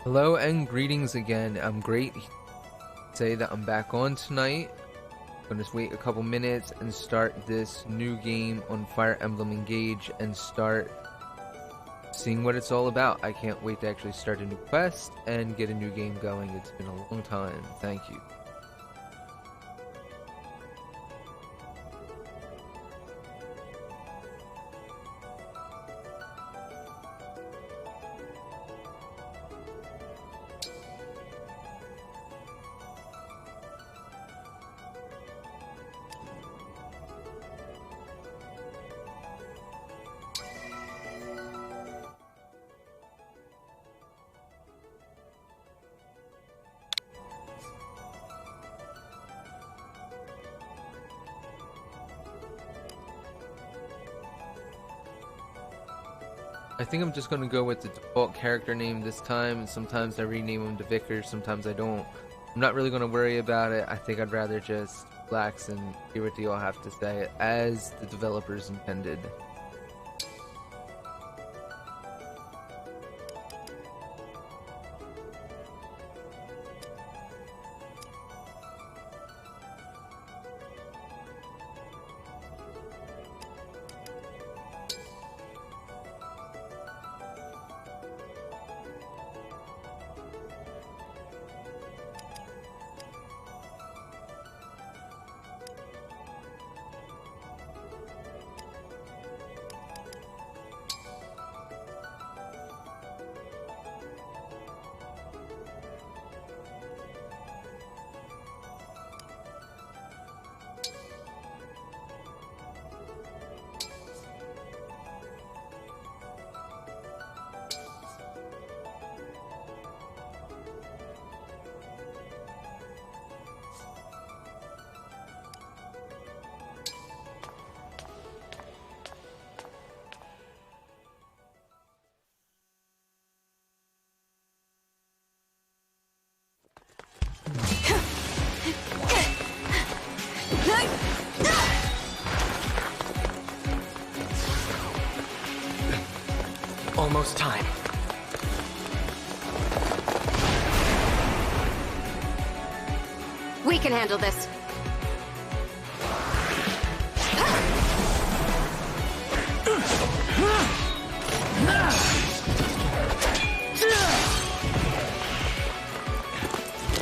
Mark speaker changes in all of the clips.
Speaker 1: Hello and greetings again. I'm great to say that I'm back on tonight. I'm gonna just wait a couple minutes and start this new game on Fire Emblem Engage and start seeing what it's all about. I can't wait to actually start a new quest and get a new game going. It's been a long time. Thank you. I think I'm just gonna go with the default character name this time. Sometimes I rename him to Vykker, sometimes I don't. I'm not really gonna worry about it. I think I'd rather just relax and hear what you all have to say as the developers intended.
Speaker 2: Almost time.
Speaker 3: We can handle this.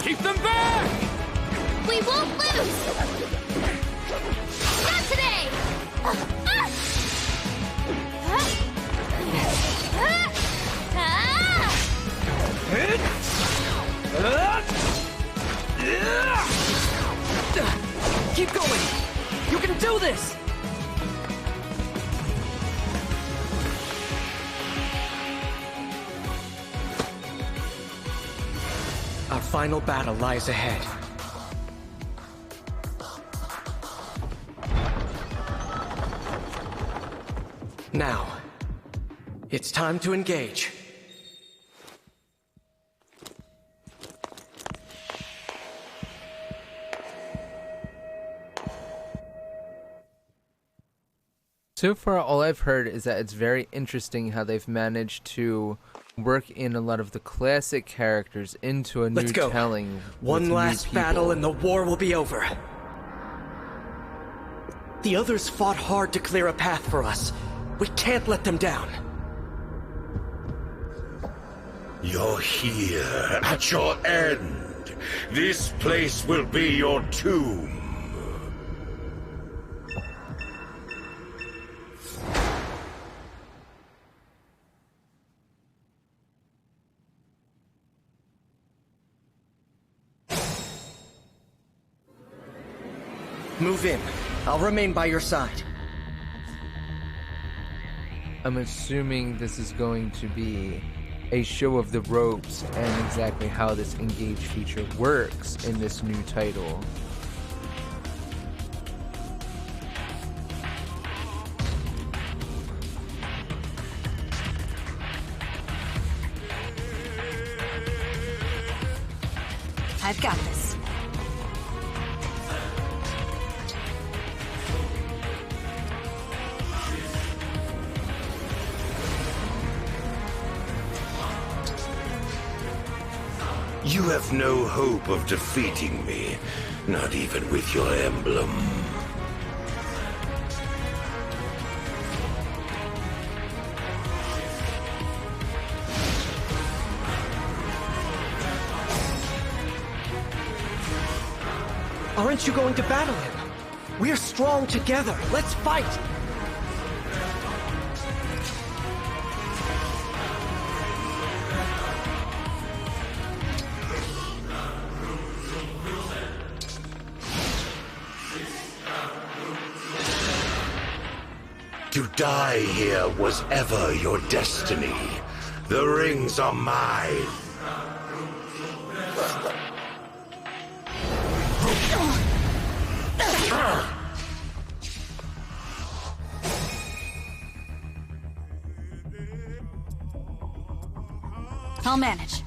Speaker 2: Keep them back!
Speaker 3: We won't lose! Not today!
Speaker 2: Keep going! You can do this! Our final battle lies ahead. Now, it's time to engage.
Speaker 1: So far, all I've heard is that it's very interesting how they've managed to work in a lot of the classic characters into a new
Speaker 2: Let's go.
Speaker 1: telling.
Speaker 2: One last battle and the war will be over. The others fought hard to clear a path for us. We can't let them down.
Speaker 4: You're here, at your end. This place will be your tomb.
Speaker 2: Move in. I'll remain by your side.
Speaker 1: I'm assuming this is going to be a show of the ropes and exactly how this engage feature works in this new title.
Speaker 3: I've got this.
Speaker 4: You have no hope of defeating me, not even with your emblem.
Speaker 2: Aren't you going to battle him? We're strong together. Let's fight!
Speaker 4: To die here was ever your destiny. The rings are mine.
Speaker 3: I'll manage.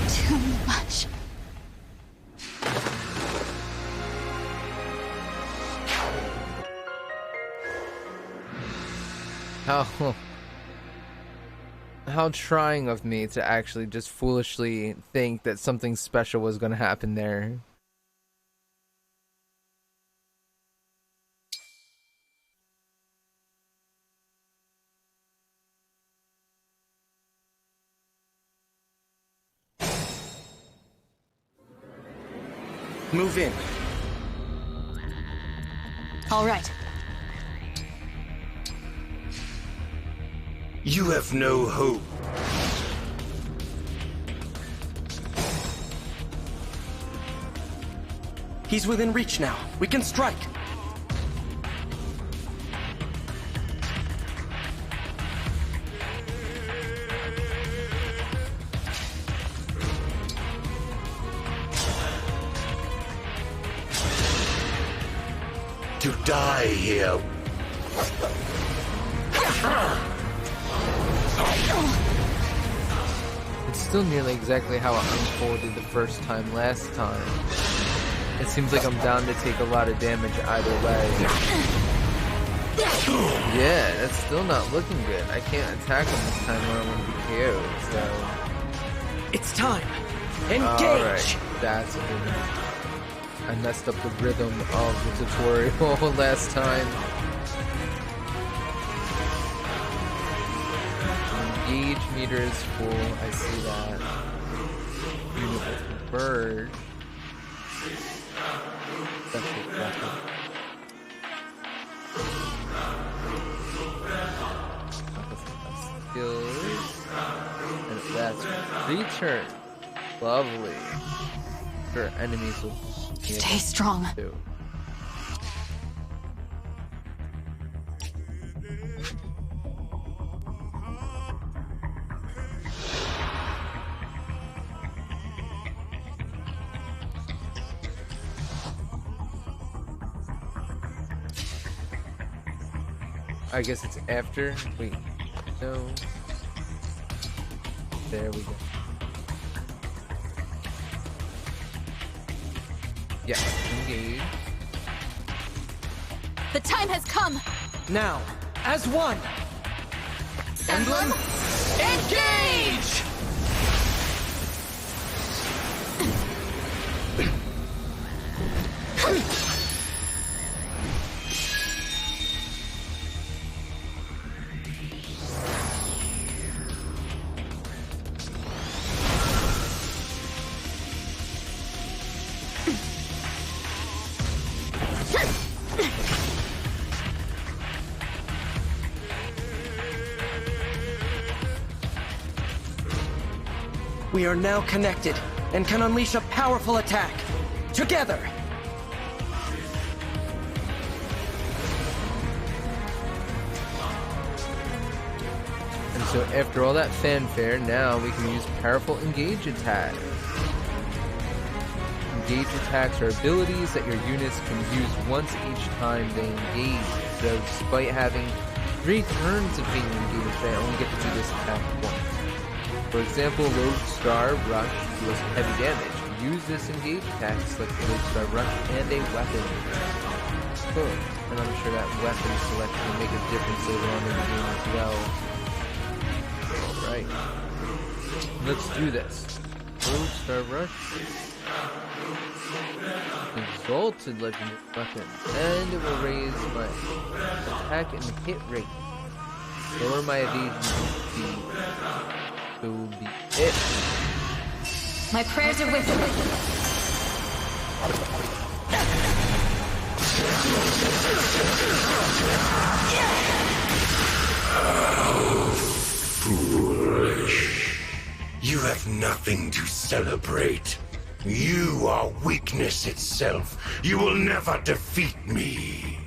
Speaker 3: Too much.
Speaker 1: How trying of me to actually just foolishly think that something special was going to happen there.
Speaker 2: Move in.
Speaker 3: All right.
Speaker 4: You have no hope.
Speaker 2: He's within reach now. We can strike.
Speaker 4: To die here.
Speaker 1: It's still nearly exactly how it unfolded the first time last time. It seems like I'm down to take a lot of damage either way. Yeah, that's still not looking good. I can't attack him this time or I'm going to be KO'd, so...
Speaker 2: It's time. Engage!
Speaker 1: Alright, that's a good one. I messed up the rhythm of the tutorial last time. Engage meter is full, I see that. Unit with bird. Special weapon. Skills. And that's return. Lovely. Sure, enemies will
Speaker 3: Stay strong.
Speaker 1: too. I guess it's after. Wait, no. There we go. Yeah, engage.
Speaker 3: The time has come.
Speaker 2: Now, as one.
Speaker 3: Emblem,
Speaker 2: Engage! We are now connected and can unleash a powerful attack. Together!
Speaker 1: And so after all that fanfare, now we can use powerful engage attack. Engage attacks are abilities that your units can use once each time they engage. So despite having 3 turns of being engaged, I only get to do this attack once. For example, Lodestar Rush deals heavy damage. Use this engage attack to select Lodestar Rush and a weapon. Boom. And I'm sure that weapon selection will make a difference later on in the game as well. Alright. Let's do this. Lodestar Rush. Exalted Legendary Weapon. And it will raise my attack and hit rate. Lower my evasion speed. So be it.
Speaker 3: My prayers are with you.
Speaker 4: Oh, foolish. You have nothing to celebrate. You are weakness itself. You will never defeat me.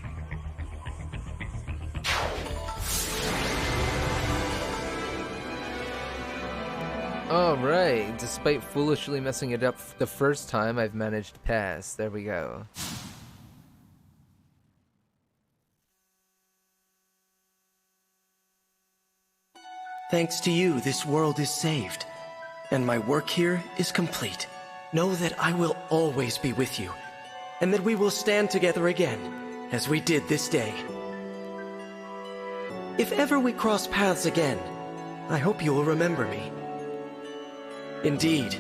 Speaker 1: Alright, despite foolishly messing it up the first time, I've managed to pass. There we go.
Speaker 2: Thanks to you, this world is saved, and my work here is complete. Know that I will always be with you, and that we will stand together again, as we did this day. If ever we cross paths again, I hope you will remember me. Indeed,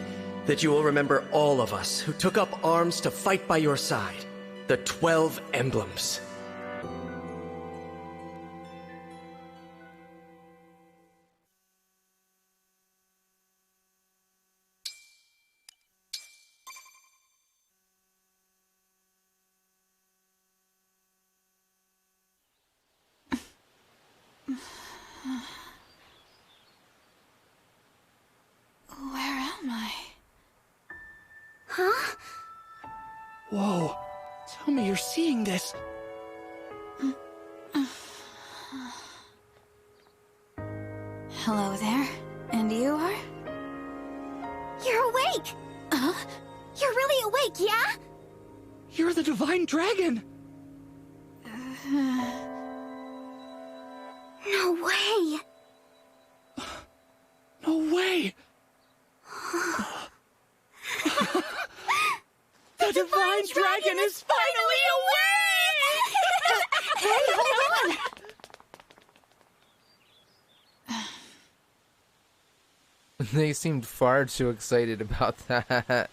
Speaker 2: that you will remember all of us who took up arms to fight by your side, the 12 emblems. Whoa, tell me you're seeing this.
Speaker 3: Hello there. And you are?
Speaker 5: You're awake!
Speaker 3: Huh?
Speaker 5: You're really awake, yeah?
Speaker 2: You're the Divine Dragon!
Speaker 5: No way!
Speaker 2: No way! The Divine Dragon is finally awake!
Speaker 5: Hey, hold on!
Speaker 1: They seemed far too excited about that.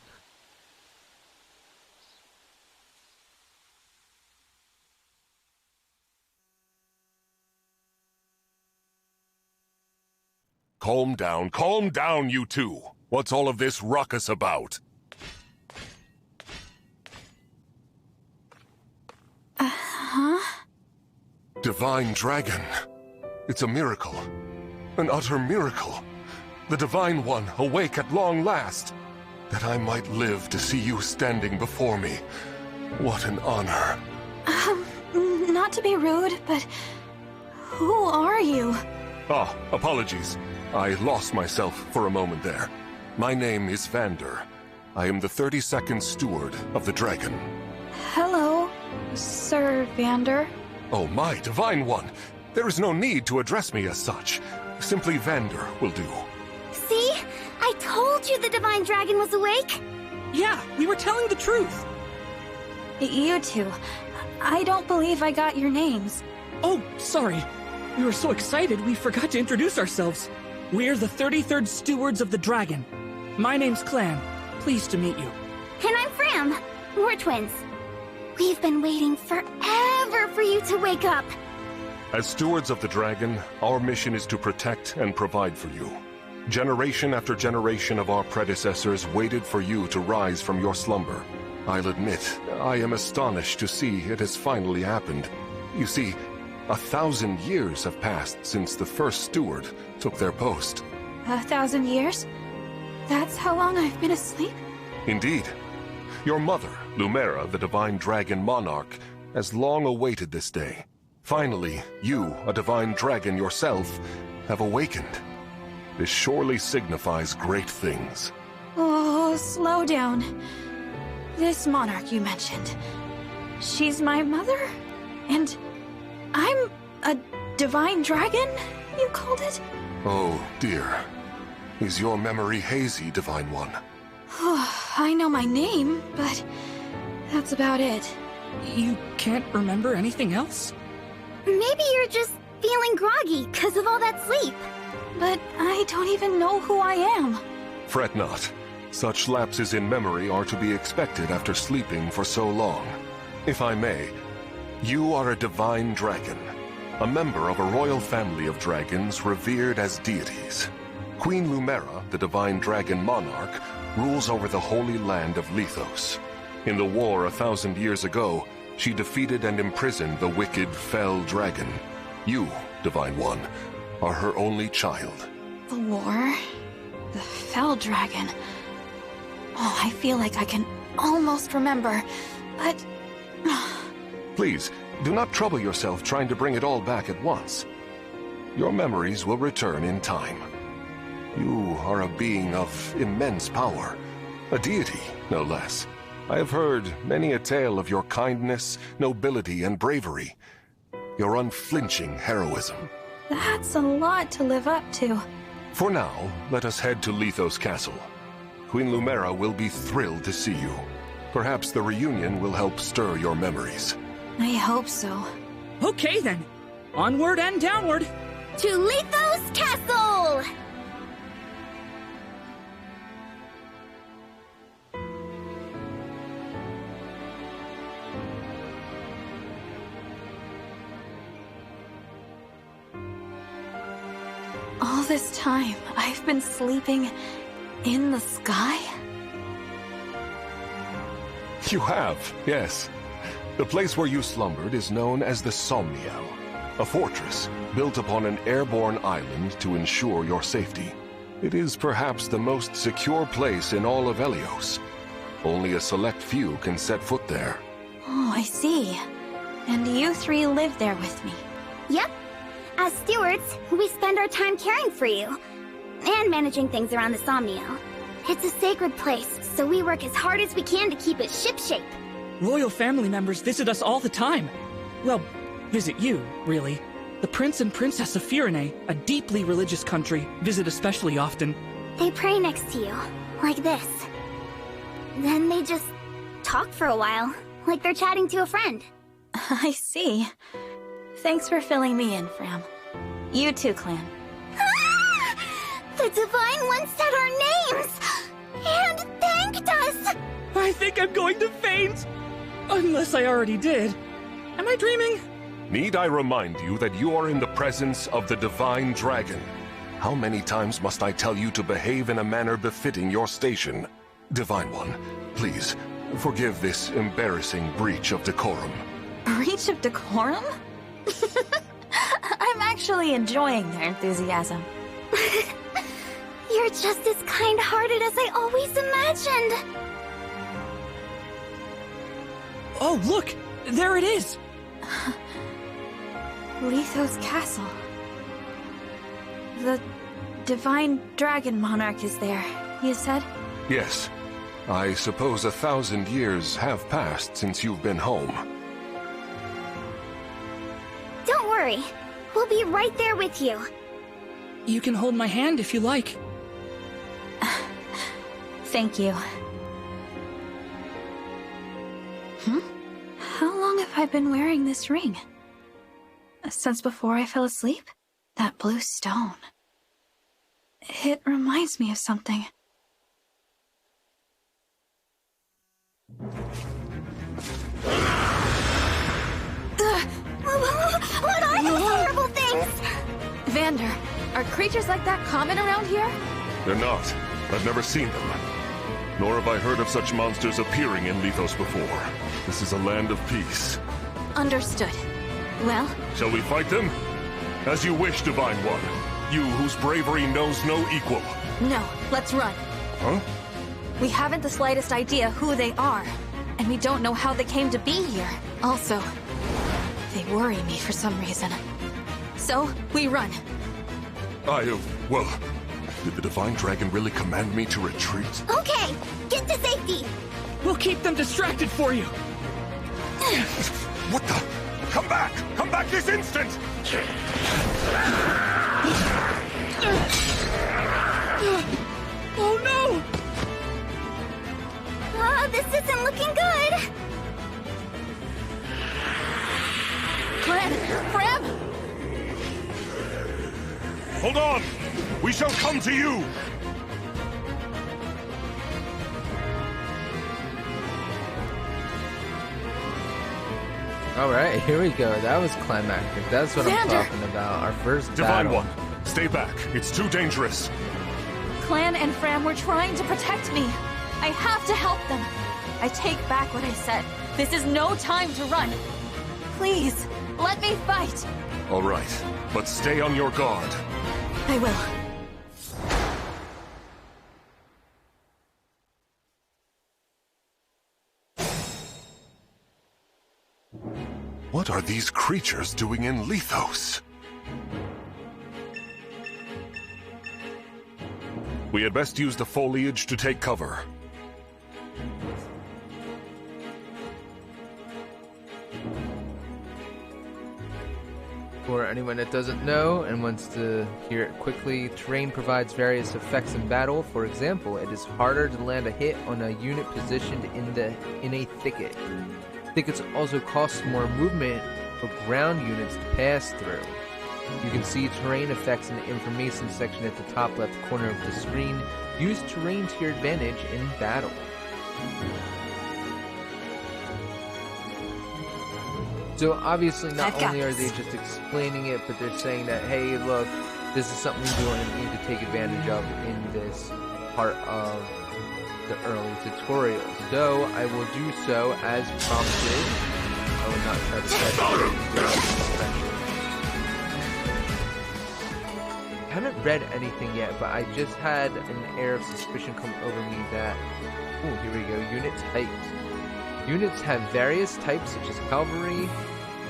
Speaker 6: Calm down, you two. What's all of this ruckus about? Divine Dragon. It's a miracle. An utter miracle. The Divine One awake at long last. That I might live to see you standing before me. What an honor.
Speaker 3: Not to be rude, but who are you?
Speaker 6: Ah, apologies. I lost myself for a moment there. My name is Vander. I am the 32nd Steward of the Dragon.
Speaker 3: Hello, Sir Vander.
Speaker 6: Oh, my Divine One! There is no need to address me as such. Simply Vander will do.
Speaker 5: See? I told you the Divine Dragon was awake!
Speaker 2: Yeah, we were telling the truth.
Speaker 3: You two. I don't believe I got your names.
Speaker 7: Oh, sorry. We were so excited we forgot to introduce ourselves. We're the 33rd Stewards of the Dragon. My name's Clan. Pleased to meet you.
Speaker 5: And I'm Fram. We're twins. We've been waiting forever for you to wake up.
Speaker 6: As Stewards of the Dragon, our mission is to protect and provide for you. Generation after generation of our predecessors waited for you to rise from your slumber. I'll admit, I am astonished to see it has finally happened. You see, 1,000 years have passed since the first steward took their post.
Speaker 3: 1,000 years? That's how long I've been asleep?
Speaker 6: Indeed. Your mother, Lumera, the Divine Dragon Monarch, has long awaited this day. Finally, you, a Divine Dragon yourself, have awakened. This surely signifies great things.
Speaker 3: Oh, slow down. This monarch you mentioned. She's my mother? And I'm a divine dragon, you called it?
Speaker 6: Oh, dear. Is your memory hazy, Divine One?
Speaker 3: I know my name, but that's about it.
Speaker 7: You can't remember anything else?
Speaker 5: Maybe you're just feeling groggy because of all that sleep.
Speaker 3: But I don't even know who I am.
Speaker 6: Fret not. Such lapses in memory are to be expected after sleeping for so long. If I may, you are a divine dragon, a member of a royal family of dragons revered as deities. Queen Lumera, the divine dragon monarch, rules over the holy land of Lethos. In the war 1,000 years ago, she defeated and imprisoned the wicked, fell dragon. You, Divine One, are her only child.
Speaker 3: The war? The fell dragon? Oh, I feel like I can almost remember, but...
Speaker 6: Please, do not trouble yourself trying to bring it all back at once. Your memories will return in time. You are a being of immense power, a deity, no less. I have heard many a tale of your kindness, nobility, and bravery, your unflinching heroism.
Speaker 3: That's a lot to live up to.
Speaker 6: For now, let us head to Lethos Castle. Queen Lumera will be thrilled to see you. Perhaps the reunion will help stir your memories.
Speaker 3: I hope so.
Speaker 7: Okay then. Onward and downward.
Speaker 5: To Lethos Castle!
Speaker 3: All this time, I've been sleeping in the sky?
Speaker 6: You have, yes. The place where you slumbered is known as the Somniel, a fortress built upon an airborne island to ensure your safety. It is perhaps the most secure place in all of Helios. Only a select few can set foot there.
Speaker 3: Oh, I see. And you three live there with me.
Speaker 5: Yep. As stewards, we spend our time caring for you. And managing things around the Somniel. It's a sacred place, so we work as hard as we can to keep it shipshape.
Speaker 7: Royal family members visit us all the time. Well, visit you, really. The Prince and Princess of Firene, a deeply religious country, visit especially often.
Speaker 5: They pray next to you, like this. Then they just talk for a while, like they're chatting to a friend.
Speaker 3: I see. Thanks for filling me in, Fram. You too, Clan.
Speaker 5: Ah! The Divine One said our names! And thanked us!
Speaker 7: I think I'm going to faint! Unless I already did. Am I dreaming?
Speaker 6: Need I remind you that you are in the presence of the Divine Dragon? How many times must I tell you to behave in a manner befitting your station? Divine One, please, forgive this embarrassing breach of decorum.
Speaker 3: Breach of decorum? I'm actually enjoying their enthusiasm.
Speaker 5: You're just as kind-hearted as I always imagined.
Speaker 7: Oh, look! There it is!
Speaker 3: Lethos Castle. The Divine Dragon Monarch is there, you said?
Speaker 6: Yes. I suppose 1,000 years have passed since you've been home.
Speaker 5: Don't worry. We'll be right there with you.
Speaker 7: You can hold my hand if you like.
Speaker 3: Thank you. How long have I been wearing this ring? Since before I fell asleep? That blue stone. It reminds me of something.
Speaker 5: What are these horrible things?
Speaker 3: Vander, are creatures like that common around here?
Speaker 6: They're not. I've never seen them. Nor have I heard of such monsters appearing in Lethos before. This is a land of peace.
Speaker 3: Understood. Well?
Speaker 6: Shall we fight them? As you wish, Divine One. You whose bravery knows no equal.
Speaker 3: No, let's run.
Speaker 6: Huh?
Speaker 3: We haven't the slightest idea who they are. And we don't know how they came to be here. Also, they worry me for some reason. So, we run.
Speaker 6: Well, did the Divine Dragon really command me to retreat?
Speaker 5: Okay, get to safety.
Speaker 7: We'll keep them distracted for you.
Speaker 6: What the? Come back! Come back this instant!
Speaker 7: Oh no!
Speaker 5: Oh, this isn't looking good!
Speaker 3: Clan! Fram!
Speaker 6: Hold on! We shall come to you!
Speaker 1: Alright, here we go. That was climactic. That's what I'm
Speaker 3: Xander!
Speaker 1: talking about. Our first
Speaker 6: Divine
Speaker 1: battle.
Speaker 6: One, stay back. It's too dangerous.
Speaker 3: Clan and Fram were trying to protect me. I have to help them. I take back what I said. This is no time to run. Please, let me fight.
Speaker 6: All right, but stay on your guard.
Speaker 3: I will.
Speaker 6: What are these creatures doing in Lethos? We had best use the foliage to take cover.
Speaker 1: For anyone that doesn't know and wants to hear it quickly, terrain provides various effects in battle. For example, it is harder to land a hit on a unit positioned in a thicket. Thickets also cost more movement for ground units to pass through. You can see terrain effects in the information section at the top left corner of the screen. Use terrain to your advantage in battle. So obviously not only are they just explaining it, but they're saying that, hey, look, this is something we do need to take advantage of in this part of the early tutorial. So I will do so as prompted. I will not try to set anything. I haven't read anything yet, but I just had an air of suspicion come over me that, oh, here we go, unit types. Units have various types such as cavalry,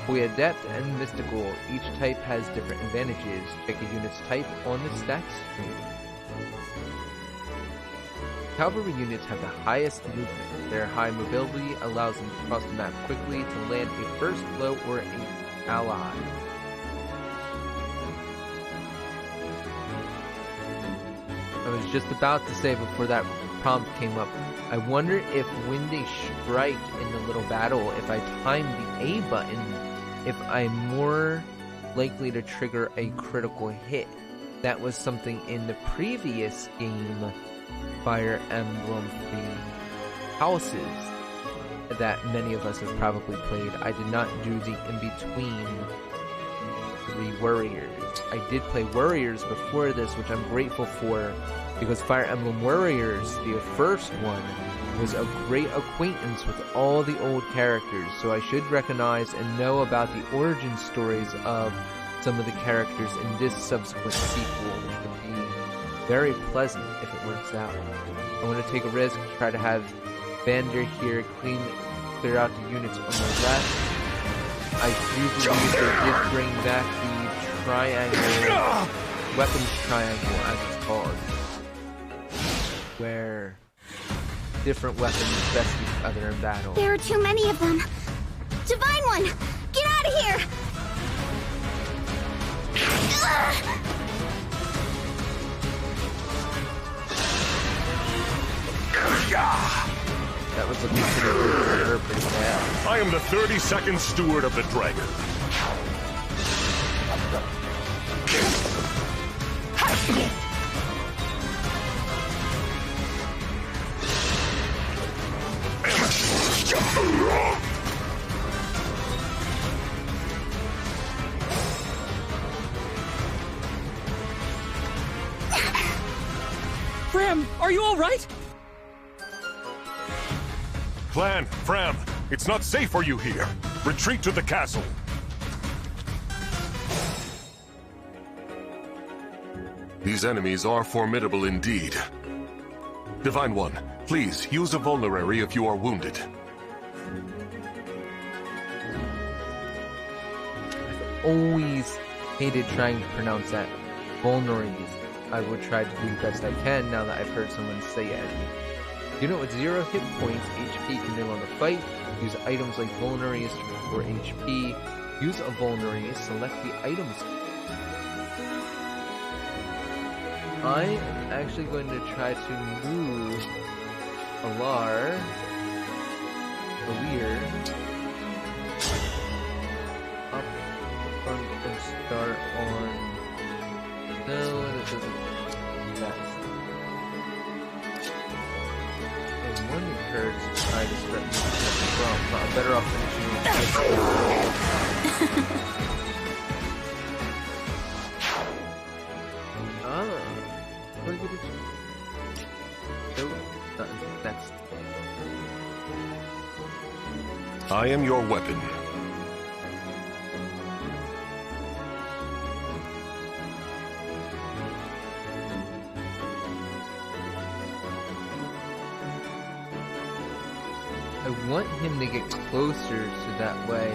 Speaker 1: Holy Adept, and mystical. Each type has different advantages. Check a unit's type on the stats screen. Cavalry units have the highest movement. Their high mobility allows them to cross the map quickly to land a first blow or an ally. I was just about to say before that prompt came up, I wonder if when they strike in the little battle, if I time the A button, if I'm more likely to trigger a critical hit. That was something in the previous game, Fire Emblem Houses, that many of us have probably played. I did not do the in-between 3 warriors. I did play warriors before this, which I'm grateful for, because Fire Emblem Warriors, the first one, was a great acquaintance with all the old characters, so I should recognize and know about the origin stories of some of the characters in this subsequent sequel, which would be very pleasant if it works out. I want to take a risk, try to have Vander here clear out the units on the left. I do believe they did bring back the triangle, weapons triangle as it's called, where different weapons best each other in battle.
Speaker 5: There are too many of them. Divine One, get out of here!
Speaker 1: That was looking pretty good for her, pretty bad.
Speaker 6: I am the 32nd Steward of the Dragon.
Speaker 7: Fram, are you all right?
Speaker 6: Clan, Fram, it's not safe for you here. Retreat to the castle. These enemies are formidable indeed. Divine One, please use a vulnerary if you are wounded.
Speaker 1: I've always hated trying to pronounce that. Vulneraries. I will try to do the best I can now that I've heard someone say it. Unit with 0 hit points, HP can no longer fight. Use items like vulneraries to restore HP. Use a vulnerary, select the items. I am actually going to try to move Alar, up front and start on... No, that doesn't... That's... One occurs to try to start moving from, but I'm better off finishing with this. What did it? Nope, nothing. Next.
Speaker 6: I am your weapon.
Speaker 1: I want him to get closer so that way...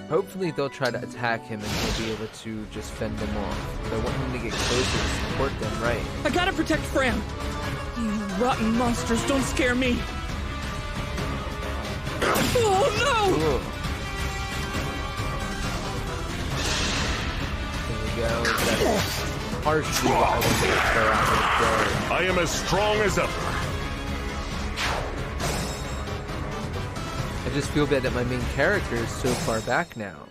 Speaker 1: Hopefully they'll try to attack him and he'll be able to just fend them off. But I want him to get closer to support them, right?
Speaker 7: I gotta protect Fram! You rotten monsters don't scare me! Oh no!
Speaker 1: Cool. There we go. That's partially what I want to throw out there.
Speaker 6: I am as strong as ever.
Speaker 1: I just feel bad that my main character is so far back now.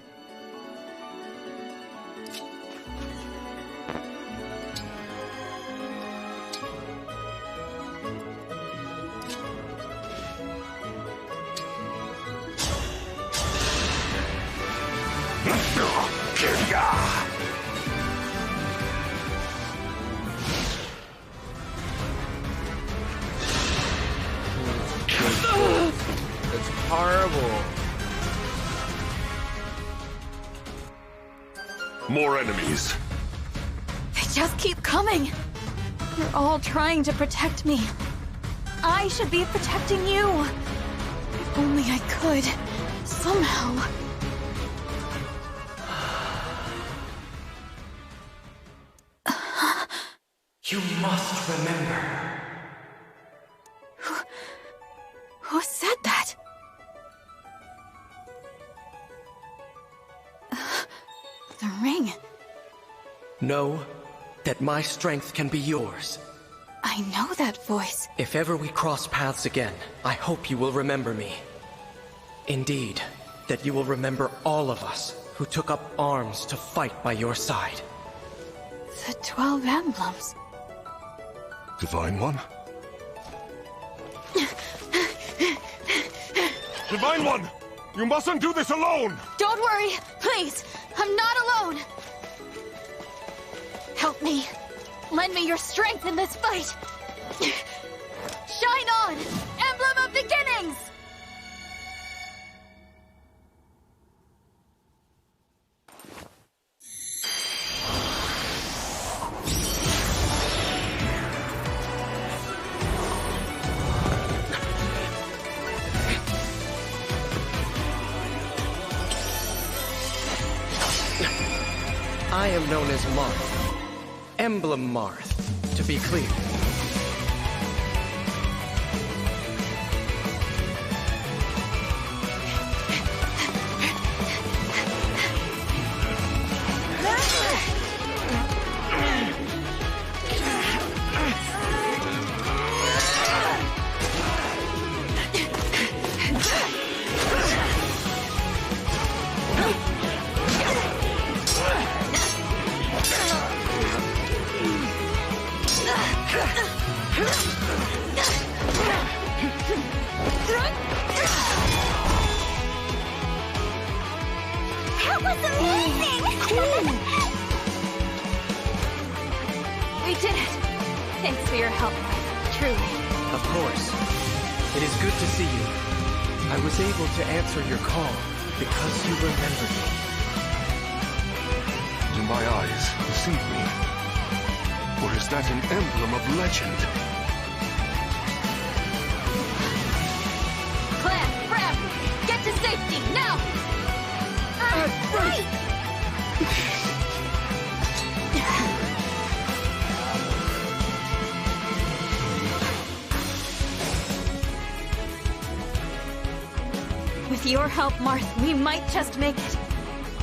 Speaker 1: That's horrible.
Speaker 6: More enemies.
Speaker 3: They just keep coming. They're all trying to protect me. I should be protecting you. If only I could. Somehow.
Speaker 2: You must remember.
Speaker 3: Who said that? The ring.
Speaker 2: Know that my strength can be yours.
Speaker 3: I know that voice.
Speaker 2: If ever we cross paths again, I hope you will remember me. Indeed, that you will remember all of us who took up arms to fight by your side.
Speaker 3: The 12 emblems.
Speaker 6: Divine One? Divine One! You mustn't do this alone!
Speaker 3: Don't worry, please. I'm not alone. Help me. Lend me your strength in this fight. Shine on, Emblem of Beginnings!
Speaker 2: I am known as Marth. Emblem Marth, to be clear.
Speaker 5: That was amazing!
Speaker 3: We did it. Thanks for your help, truly.
Speaker 2: Of course. It is good to see you. I was able to answer your call because you remembered me.
Speaker 6: Do my eyes deceive me? Or is that an emblem of legend?
Speaker 3: Clan, Fram, get to safety, now!
Speaker 5: Right!
Speaker 3: With your help, Marth, we might just make it.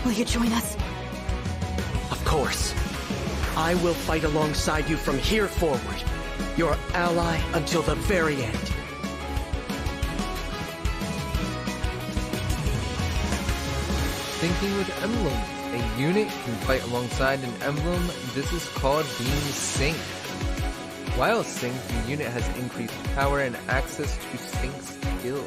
Speaker 3: Will you join us?
Speaker 2: Of course. I will fight alongside you from here forward. Your ally until the very end.
Speaker 1: Syncing with emblems. A unit can fight alongside an emblem. This is called being synced. While synced, the unit has increased power and access to sync skill.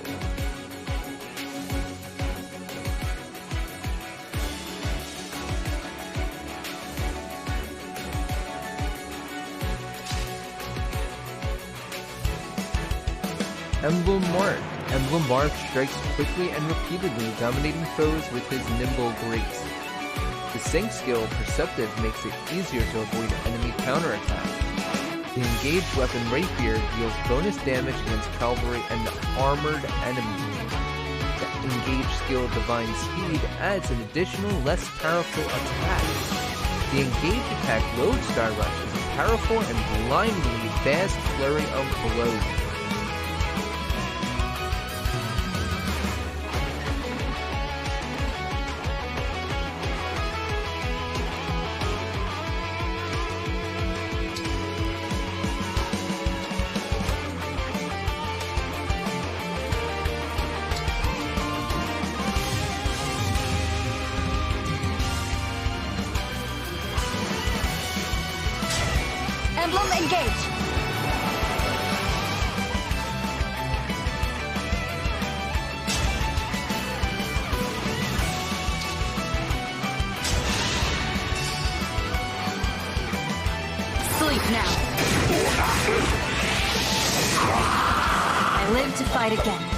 Speaker 1: Emblem Mark. Emblem Mark strikes quickly and repeatedly, dominating foes with his nimble grace. The sync skill, Perceptive, makes it easier to avoid enemy counterattack. The engaged weapon Rapier deals bonus damage against cavalry and armored enemies. The engaged skill Divine Speed adds an additional, less powerful attack. The engaged attack Lodestar Rush is a powerful and blindingly fast flurry of blows.
Speaker 3: Emblem engage! Sleep now. I live to fight again.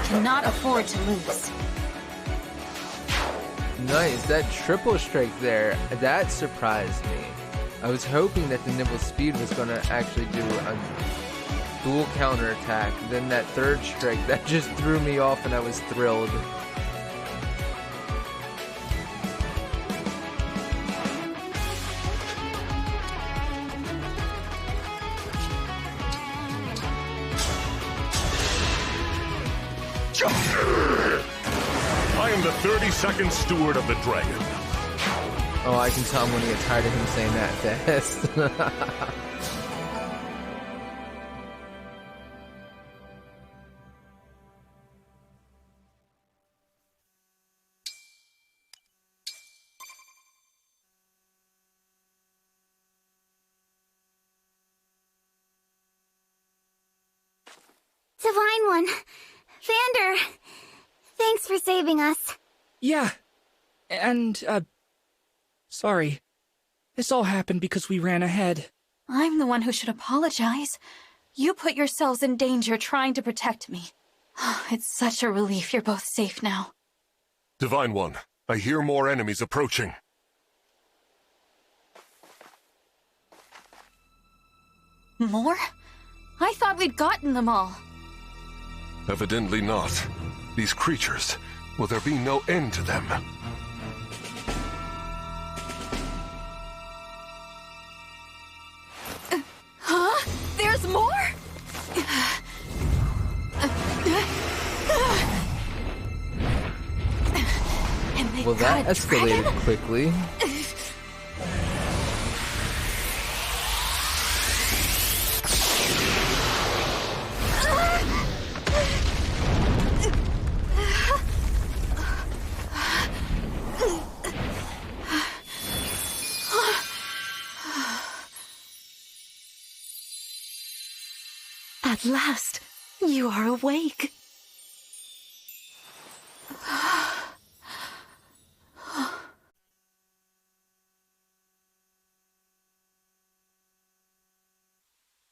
Speaker 3: Cannot afford to lose.
Speaker 1: Nice, that triple strike there, that surprised me. I was hoping that the Nimble Speed was going to actually do a dual counterattack. Then that third strike, that just threw me off and I was thrilled.
Speaker 6: I am the 32nd Steward of the Dragon.
Speaker 1: Oh, I can tell I'm going to get tired of him saying that fast.
Speaker 5: Divine One. Vander. Thanks for saving us.
Speaker 7: Yeah. And, sorry. This all happened because we ran ahead.
Speaker 3: I'm the one who should apologize. You put yourselves in danger trying to protect me. It's such a relief you're both safe now.
Speaker 6: Divine One, I hear more enemies approaching.
Speaker 3: More? I thought we'd gotten them all.
Speaker 6: Evidently not. These creatures, will there be no end to them?
Speaker 3: Huh? There's more?
Speaker 1: Well, that escalated quickly.
Speaker 3: At last, you are awake.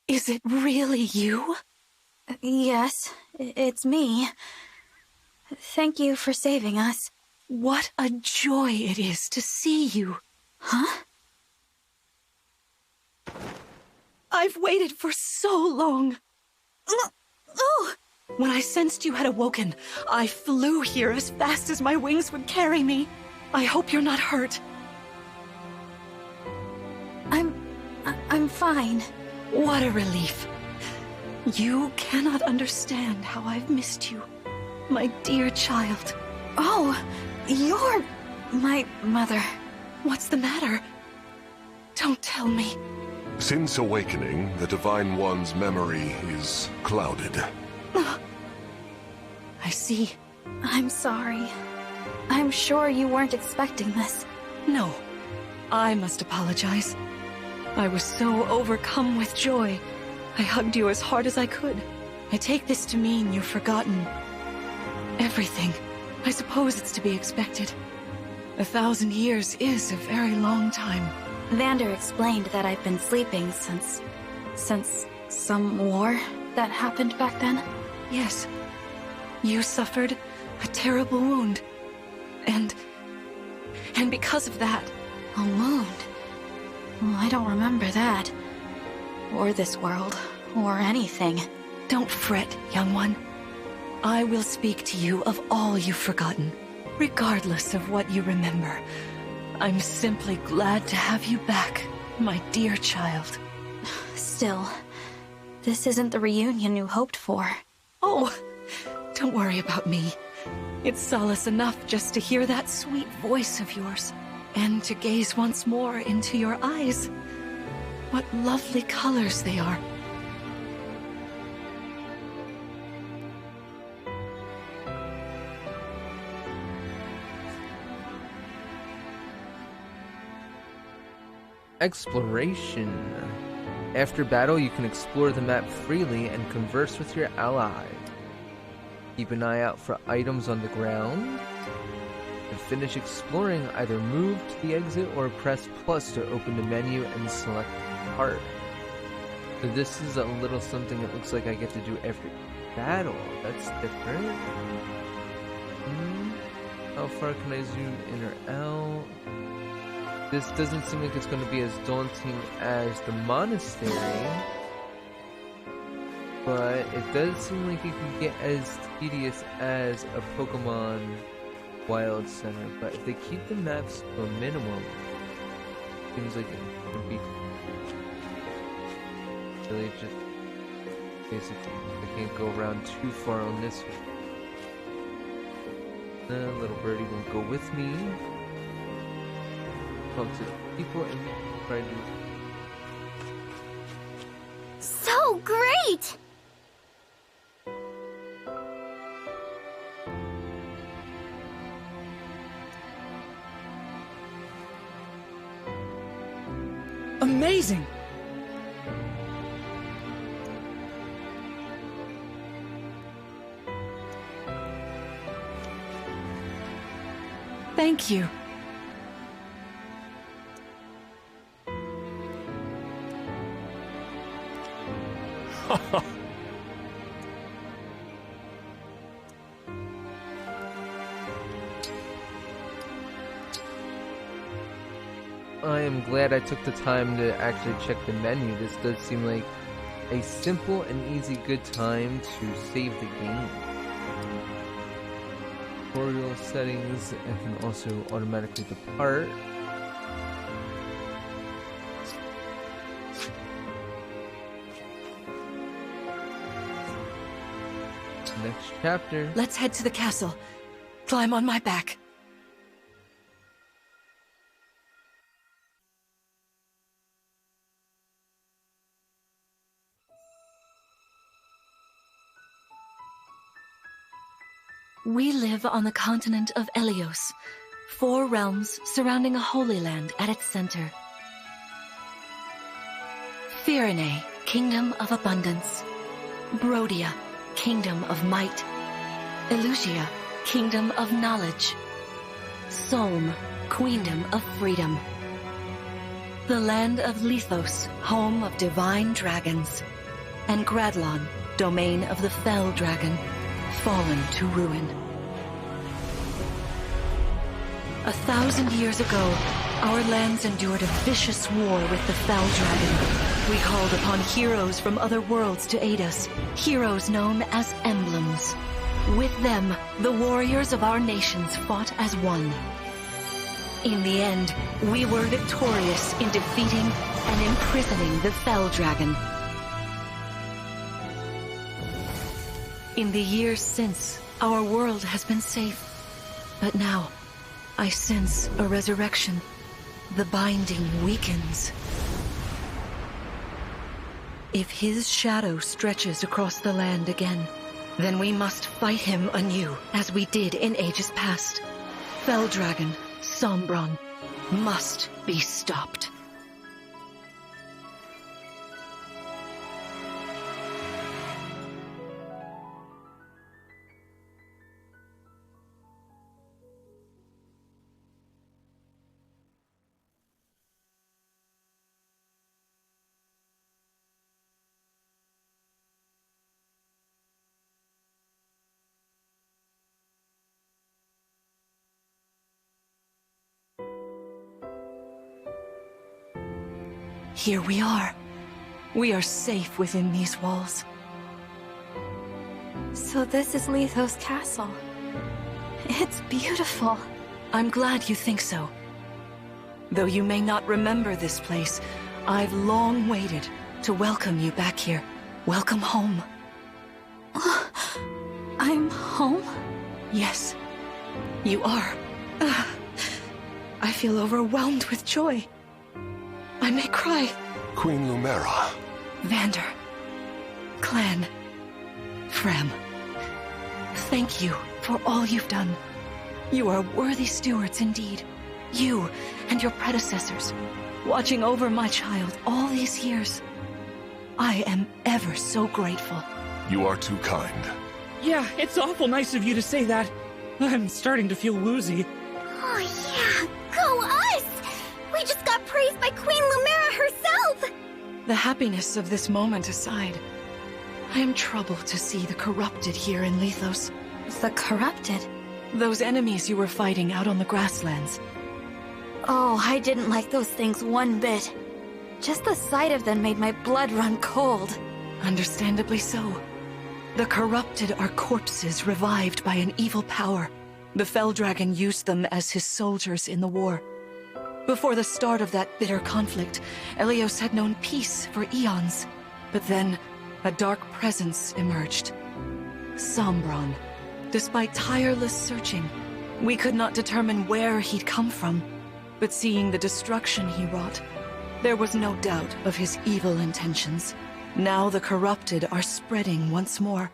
Speaker 8: Is it really you?
Speaker 3: Yes, it's me. Thank you for saving us.
Speaker 8: What a joy it is to see you.
Speaker 3: Huh?
Speaker 8: I've waited for so long.
Speaker 3: Oh!
Speaker 8: When I sensed you had awoken, I flew here as fast as my wings would carry me. I hope you're not hurt.
Speaker 3: I'm fine.
Speaker 8: What a relief. You cannot understand how I've missed you, my dear child.
Speaker 3: Oh, you're my mother.
Speaker 8: What's the matter? Don't tell me.
Speaker 6: Since awakening, the Divine One's memory is clouded.
Speaker 8: I see.
Speaker 3: I'm sorry. I'm sure you weren't expecting this.
Speaker 8: No, I must apologize. I was so overcome with joy, I hugged you as hard as I could. I take this to mean you've forgotten everything. I suppose it's to be expected. 1,000 years is a very long time.
Speaker 3: Vander explained that I've been sleeping since some war that happened back then.
Speaker 8: Yes. You suffered a terrible wound. And because of that...
Speaker 3: A wound? Well, I don't remember that. Or this world. Or anything.
Speaker 8: Don't fret, young one. I will speak to you of all you've forgotten, regardless of what you remember. I'm simply glad to have you back, my dear child.
Speaker 3: Still, this isn't the reunion you hoped for.
Speaker 8: Oh, don't worry about me. It's solace enough just to hear that sweet voice of yours, and to gaze once more into your eyes. What lovely colors they are.
Speaker 1: Exploration. After battle, you can explore the map freely and converse with your allies. Keep an eye out for items on the ground. To finish exploring, either move to the exit or press plus to open the menu and select part. So this is a little something that looks like I get to do every battle. That's different. How far can I zoom in or out? This doesn't seem like it's going to be as daunting as the monastery, but it does seem like it can get as tedious as a Pokemon Wild Center. But if they keep the maps to a minimum, it seems like it would be really just basically I can't go around too far on this one. The little birdie won't go with me. Talk to people and try to do.
Speaker 5: So great!
Speaker 7: Amazing!
Speaker 8: Thank you.
Speaker 1: I am glad I took the time to actually check the menu. This does seem like a simple and easy good time to save the game. Tutorial settings, I can also automatically depart. Next chapter.
Speaker 8: Let's head to the castle. Climb on my back. We live on the continent of Elios, 4 realms surrounding a holy land at its center. Firene, Kingdom of Abundance. Brodia, Kingdom of Might. Elusia, Kingdom of Knowledge. Solm, Queendom of Freedom. The land of Lithos, home of divine dragons. And Gradlon, domain of the fell dragon, fallen to ruin. 1,000 years ago, our lands endured a vicious war with the fell dragon. We called upon heroes from other worlds to aid us, heroes known as emblems. With them, the warriors of our nations fought as one. In the end, we were victorious in defeating and imprisoning the fell dragon. In the years since, our world has been safe. But now, I sense a resurrection. The binding weakens. If his shadow stretches across the land again, then we must fight him anew, as we did in ages past. Fell Dragon, Sombron, must be stopped. Here we are. We are safe within these walls.
Speaker 3: So this is Lithos Castle. It's beautiful.
Speaker 8: I'm glad you think so. Though you may not remember this place, I've long waited to welcome you back here. Welcome home.
Speaker 3: I'm home?
Speaker 8: Yes, you are. I feel overwhelmed with joy. I may cry.
Speaker 6: Queen Lumera.
Speaker 8: Vander. Clan. Frem. Thank you for all you've done. You are worthy stewards indeed. You and your predecessors, watching over my child all these years. I am ever so grateful.
Speaker 6: You are too kind.
Speaker 7: Yeah, it's awful nice of you to say that. I'm starting to feel woozy.
Speaker 5: Oh yeah, go us! We just got praised by Queen Lumera herself!
Speaker 8: The happiness of this moment aside, I am troubled to see the corrupted here in Lithos.
Speaker 3: The corrupted?
Speaker 8: Those enemies you were fighting out on the grasslands.
Speaker 3: Oh, I didn't like those things one bit. Just the sight of them made my blood run cold.
Speaker 8: Understandably so. The corrupted are corpses revived by an evil power. The Fell Dragon used them as his soldiers in the war. Before the start of that bitter conflict, Elios had known peace for eons. But then, a dark presence emerged. Sombron. Despite tireless searching, we could not determine where he'd come from. But seeing the destruction he wrought, there was no doubt of his evil intentions. Now the corrupted are spreading once more.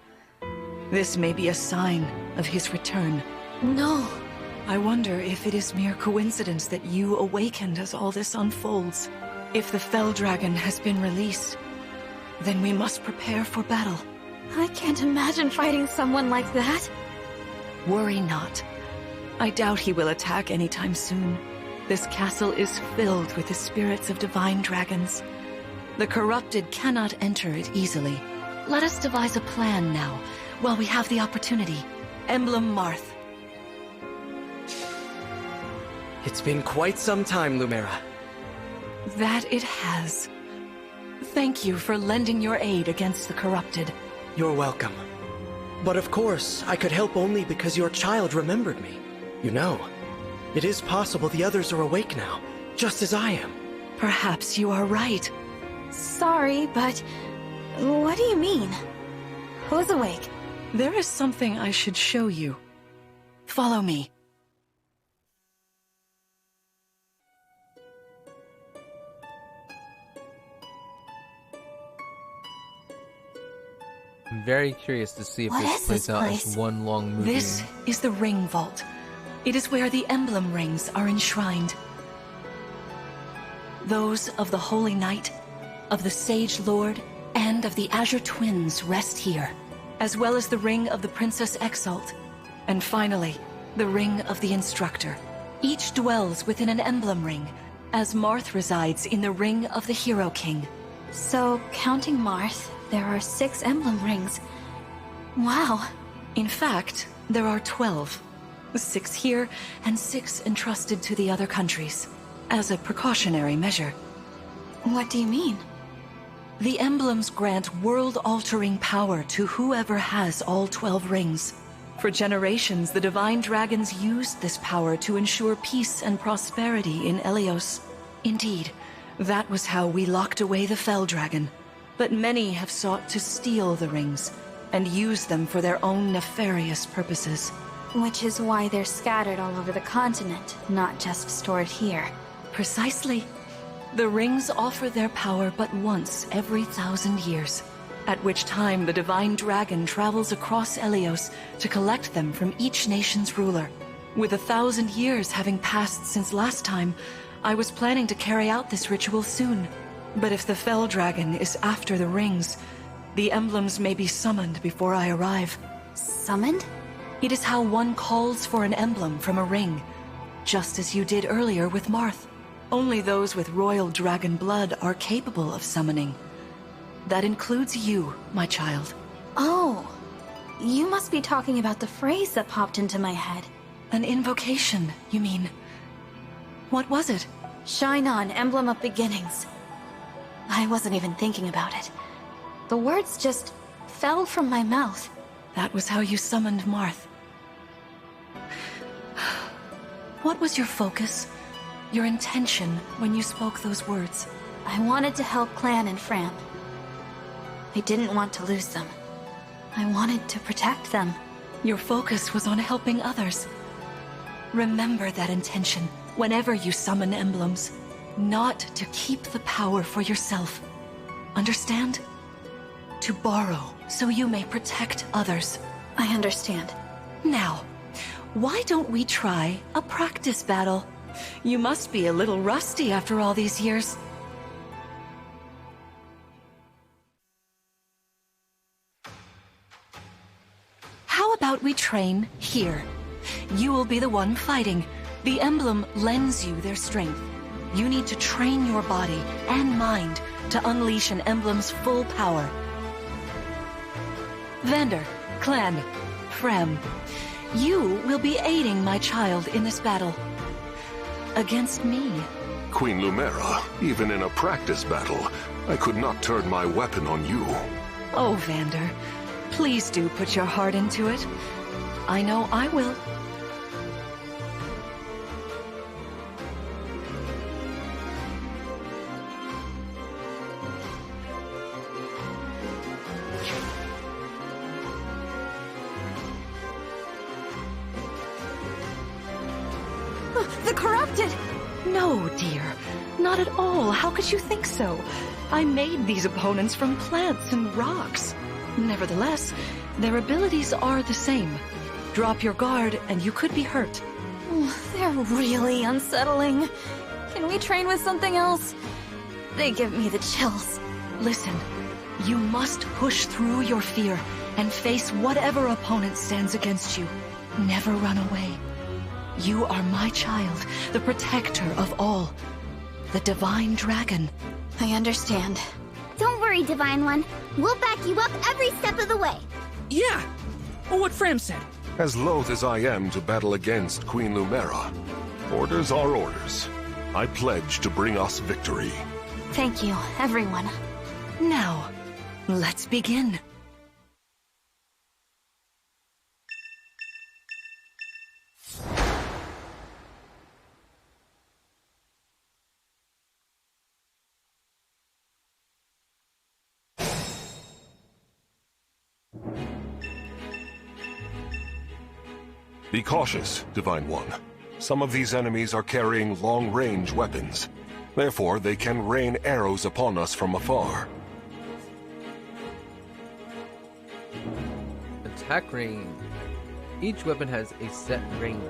Speaker 8: This may be a sign of his return.
Speaker 3: No.
Speaker 8: I wonder if it is mere coincidence that you awakened as all this unfolds. If the Fell Dragon has been released, then we must prepare for battle.
Speaker 3: I can't imagine fighting someone like that.
Speaker 8: Worry not. I doubt he will attack anytime soon. This castle is filled with the spirits of divine dragons. The corrupted cannot enter it easily. Let us devise a plan now, while we have the opportunity. Emblem Marth.
Speaker 2: It's been quite some time, Lumera.
Speaker 8: That it has. Thank you for lending your aid against the corrupted.
Speaker 2: You're welcome. But of course, I could help only because your child remembered me. You know, it is possible the others are awake now, just as I am.
Speaker 8: Perhaps you are right.
Speaker 3: Sorry, but what do you mean? Who's awake?
Speaker 8: There is something I should show you. Follow me.
Speaker 1: I'm very curious to see if
Speaker 3: What
Speaker 1: this
Speaker 3: is
Speaker 1: plays
Speaker 3: this
Speaker 1: out
Speaker 3: place?
Speaker 1: as one long movie.
Speaker 8: This is the Ring Vault. It is where the emblem rings are enshrined. Those of the Holy Knight, of the Sage Lord, and of the Azure Twins rest here, as well as the Ring of the Princess Exalt, and finally, the Ring of the Instructor. Each dwells within an emblem ring, as Marth resides in the Ring of the Hero King.
Speaker 3: So, counting Marth, there are 6 emblem rings. Wow.
Speaker 8: In fact, there are 12. 6 here, and 6 entrusted to the other countries, as a precautionary measure.
Speaker 3: What do you mean?
Speaker 8: The emblems grant world-altering power to whoever has all 12 rings. For generations, the Divine Dragons used this power to ensure peace and prosperity in Elios. Indeed, that was how we locked away the Fell Dragon. But many have sought to steal the rings, and use them for their own nefarious purposes.
Speaker 3: Which is why they're scattered all over the continent, not just stored here.
Speaker 8: Precisely. The rings offer their power but once every 1,000 years, at which time the Divine Dragon travels across Elios to collect them from each nation's ruler. With 1,000 years having passed since last time, I was planning to carry out this ritual soon. But if the Fell Dragon is after the rings, the emblems may be summoned before I arrive.
Speaker 3: Summoned?
Speaker 8: It is how one calls for an emblem from a ring, just as you did earlier with Marth. Only those with royal dragon blood are capable of summoning. That includes you, my child.
Speaker 3: Oh, you must be talking about the phrase that popped into my head.
Speaker 8: An invocation, you mean? What was it?
Speaker 3: Shine on, emblem of beginnings. I wasn't even thinking about it. The words just fell from my mouth.
Speaker 8: That was how you summoned Marth. What was your focus, your intention when you spoke those words?
Speaker 3: I wanted to help Clan and Fram. I didn't want to lose them. I wanted to protect them.
Speaker 8: Your focus was on helping others. Remember that intention whenever you summon emblems. Not to keep the power for yourself. Understand? To borrow so you may protect others.
Speaker 3: I understand.
Speaker 8: Now, why don't we try a practice battle? You must be a little rusty after all these years. How about we train here? You will be the one fighting. The emblem lends you their strength. You need to train your body and mind to unleash an emblem's full power. Vander, Clan, Frem, you will be aiding my child in this battle. Against me.
Speaker 6: Queen Lumera, even in a practice battle, I could not turn my weapon on you.
Speaker 8: Oh, Vander, please do put your heart into it. I know I will.
Speaker 3: The corrupted!
Speaker 8: No, dear. Not at all. How could you think so? I made these opponents from plants and rocks. Nevertheless, their abilities are the same. Drop your guard and you could be hurt.
Speaker 3: They're really unsettling. Can we train with something else? They give me the chills.
Speaker 8: Listen, you must push through your fear and face whatever opponent stands against you. Never run away. You are my child, the protector of all. The Divine Dragon.
Speaker 3: I understand.
Speaker 5: Don't worry, Divine One. We'll back you up every step of the way.
Speaker 7: Yeah! What Fram said.
Speaker 6: As loath as I am to battle against Queen Lumera, orders are orders. I pledge to bring us victory.
Speaker 3: Thank you, everyone.
Speaker 8: Now, let's begin.
Speaker 6: Be cautious, Divine One. Some of these enemies are carrying long-range weapons. Therefore, they can rain arrows upon us from afar.
Speaker 1: Attack range. Each weapon has a set range.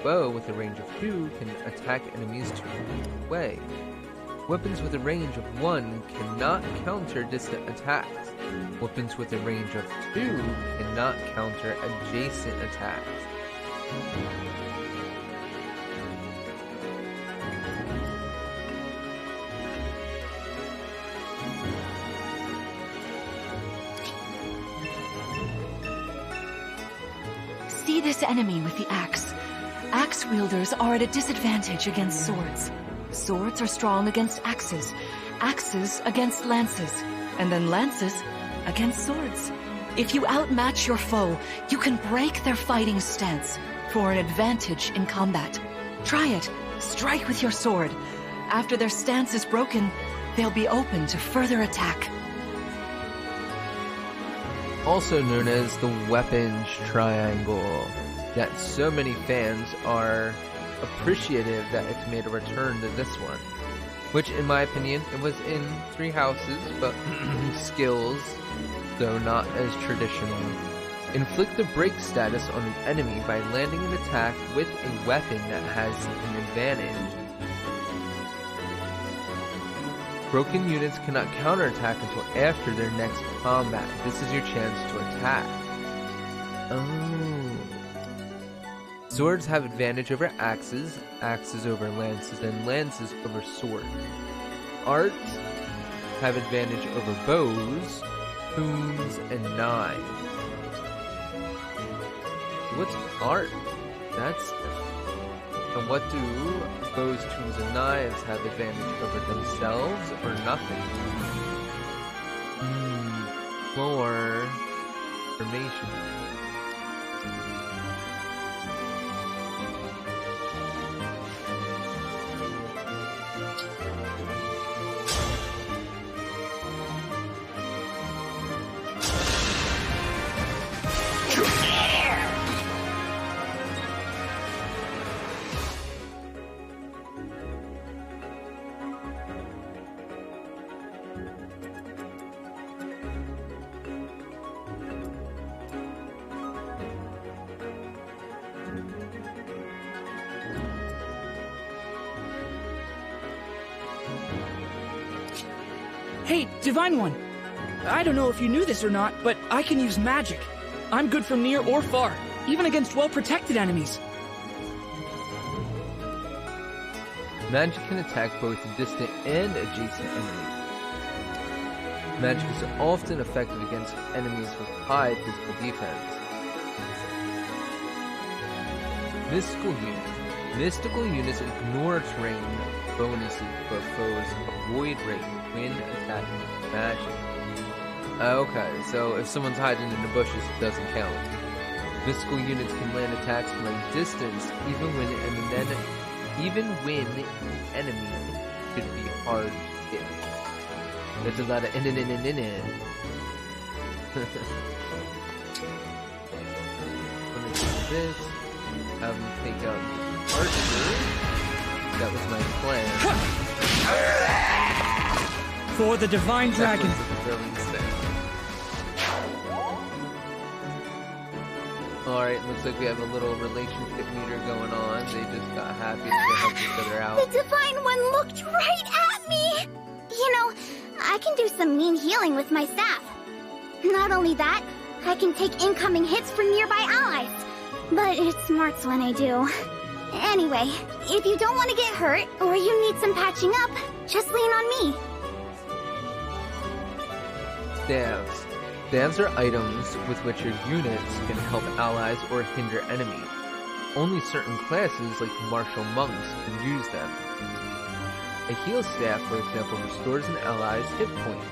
Speaker 1: Bow with a range of 2 can attack enemies 2 feet away. Weapons with a range of 1 cannot counter distant attacks. Weapons with a range of 2 cannot counter adjacent attacks.
Speaker 8: this enemy with the axe. Axe wielders are at a disadvantage against swords. Swords are strong against axes, axes against lances, and then lances against swords. If you outmatch your foe, you can break their fighting stance for an advantage in combat. Try it. Strike with your sword. After their stance is broken, they'll be open to further attack.
Speaker 1: Also known as the weapons triangle, that so many fans are appreciative that it's made a return to this one. Which, in my opinion, it was in 3 houses, but skills, though not as traditional. Inflict the break status on an enemy by landing an attack with a weapon that has an advantage. Broken units cannot counterattack until after their next combat. This is your chance to attack. Oh. Swords have advantage over axes, axes over lances, and lances over swords. Arts have advantage over bows, tombs, and knives. What's art? That's... And what do bows, tombs, and knives have advantage over themselves, or nothing? More information.
Speaker 7: Hey, Divine One! I don't know if you knew this or not, but I can use magic. I'm good from near or far, even against well-protected enemies.
Speaker 1: Magic can attack both distant and adjacent enemies. Magic is often effective against enemies with high physical defense. Mystical units ignore terrain bonuses, but foes avoid rain when attacking with magic. Okay, so if someone's hiding in the bushes, it doesn't count. Mystical units can land attacks from a distance, even when the enemy should be hard to hit. There's a lot of in. Let me take this. Have him take out the archer. That was my plan.
Speaker 7: For the Divine Dragon.
Speaker 1: Alright, looks like we have a little relationship meter going on. They just got happy to help each other out.
Speaker 5: The Divine One looked right at me! You know, I can do some mean healing with my staff. Not only that, I can take incoming hits from nearby allies. But it smarts when I do. Anyway, if you don't want to get hurt, or you need some patching up, just lean on me.
Speaker 1: Staves. Staves are items with which your units can help allies or hinder enemies. Only certain classes, like martial monks, can use them. A heal staff, for example, restores an ally's hit points.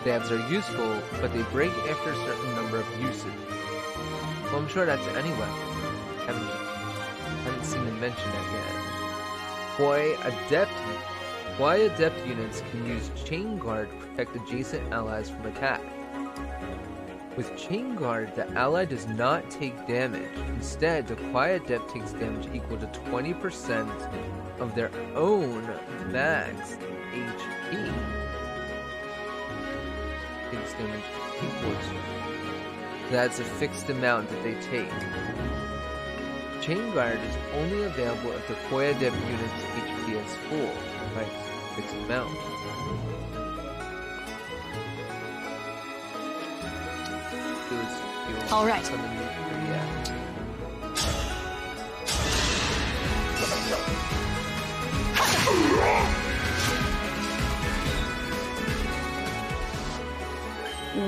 Speaker 1: Staves are useful, but they break after a certain number of uses. Well, I'm sure that's any weapon. Haven't seen them mention it yet. Why adept units can use Chain Guard to protect adjacent allies from attack. With Chain Guard, the ally does not take damage. Instead, the Quiet Adept takes damage equal to 20% of their own max HP. Takes damage equal to. That's a fixed amount that they take. Chain Guard is only available if the Quiet Adept unit's HP is full. Right, fixed amount.
Speaker 8: All right.
Speaker 1: Yeah.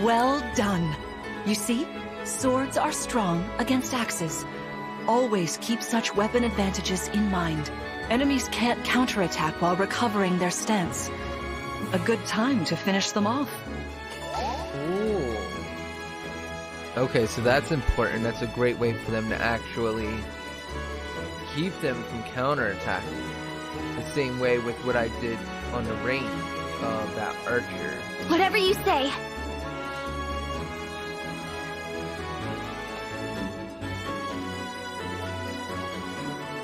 Speaker 8: Well done. You see? Swords are strong against axes. Always keep such weapon advantages in mind. Enemies can't counterattack while recovering their stance. A good time to finish them off.
Speaker 1: Ooh. Okay, so that's important. That's a great way for them to actually keep them from counterattacking. The same way with what I did on the range of that archer.
Speaker 5: Whatever you say.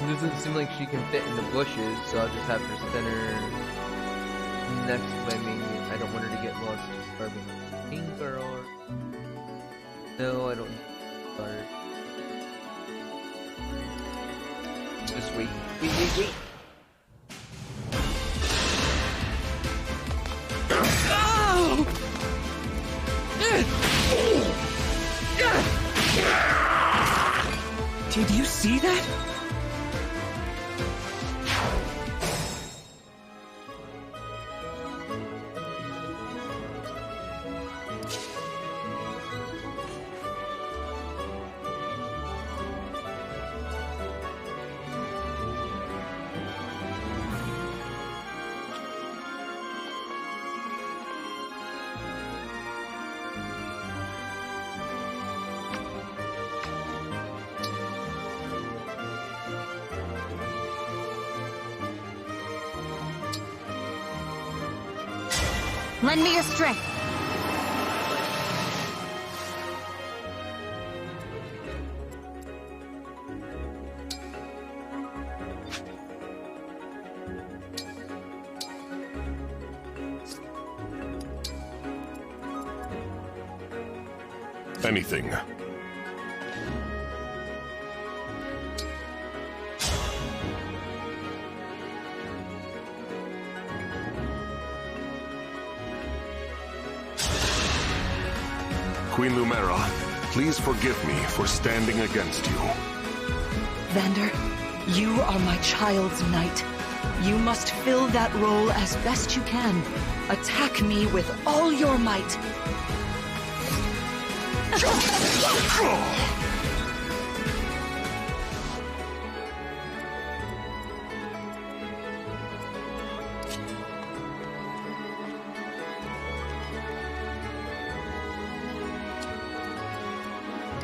Speaker 1: It doesn't seem like she can fit in the bushes, so I'll just have her center next to my minion. I don't want her to get lost to starving. Vykker or... No, I don't need to start. Just wait. Wait.
Speaker 7: Did you see that?
Speaker 3: Lend me your strength.
Speaker 6: Anything. Queen Lumera, please forgive me for standing against you.
Speaker 8: Vander, you are my child's knight. You must fill that role as best you can. Attack me with all your might.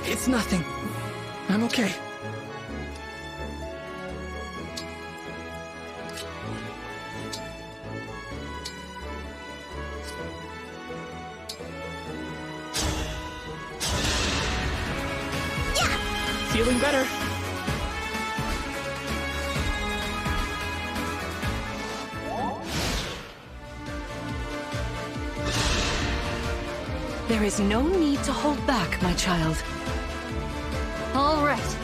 Speaker 7: It's nothing. I'm okay. Feeling better.
Speaker 8: There is no need to hold back, my child.
Speaker 3: All right.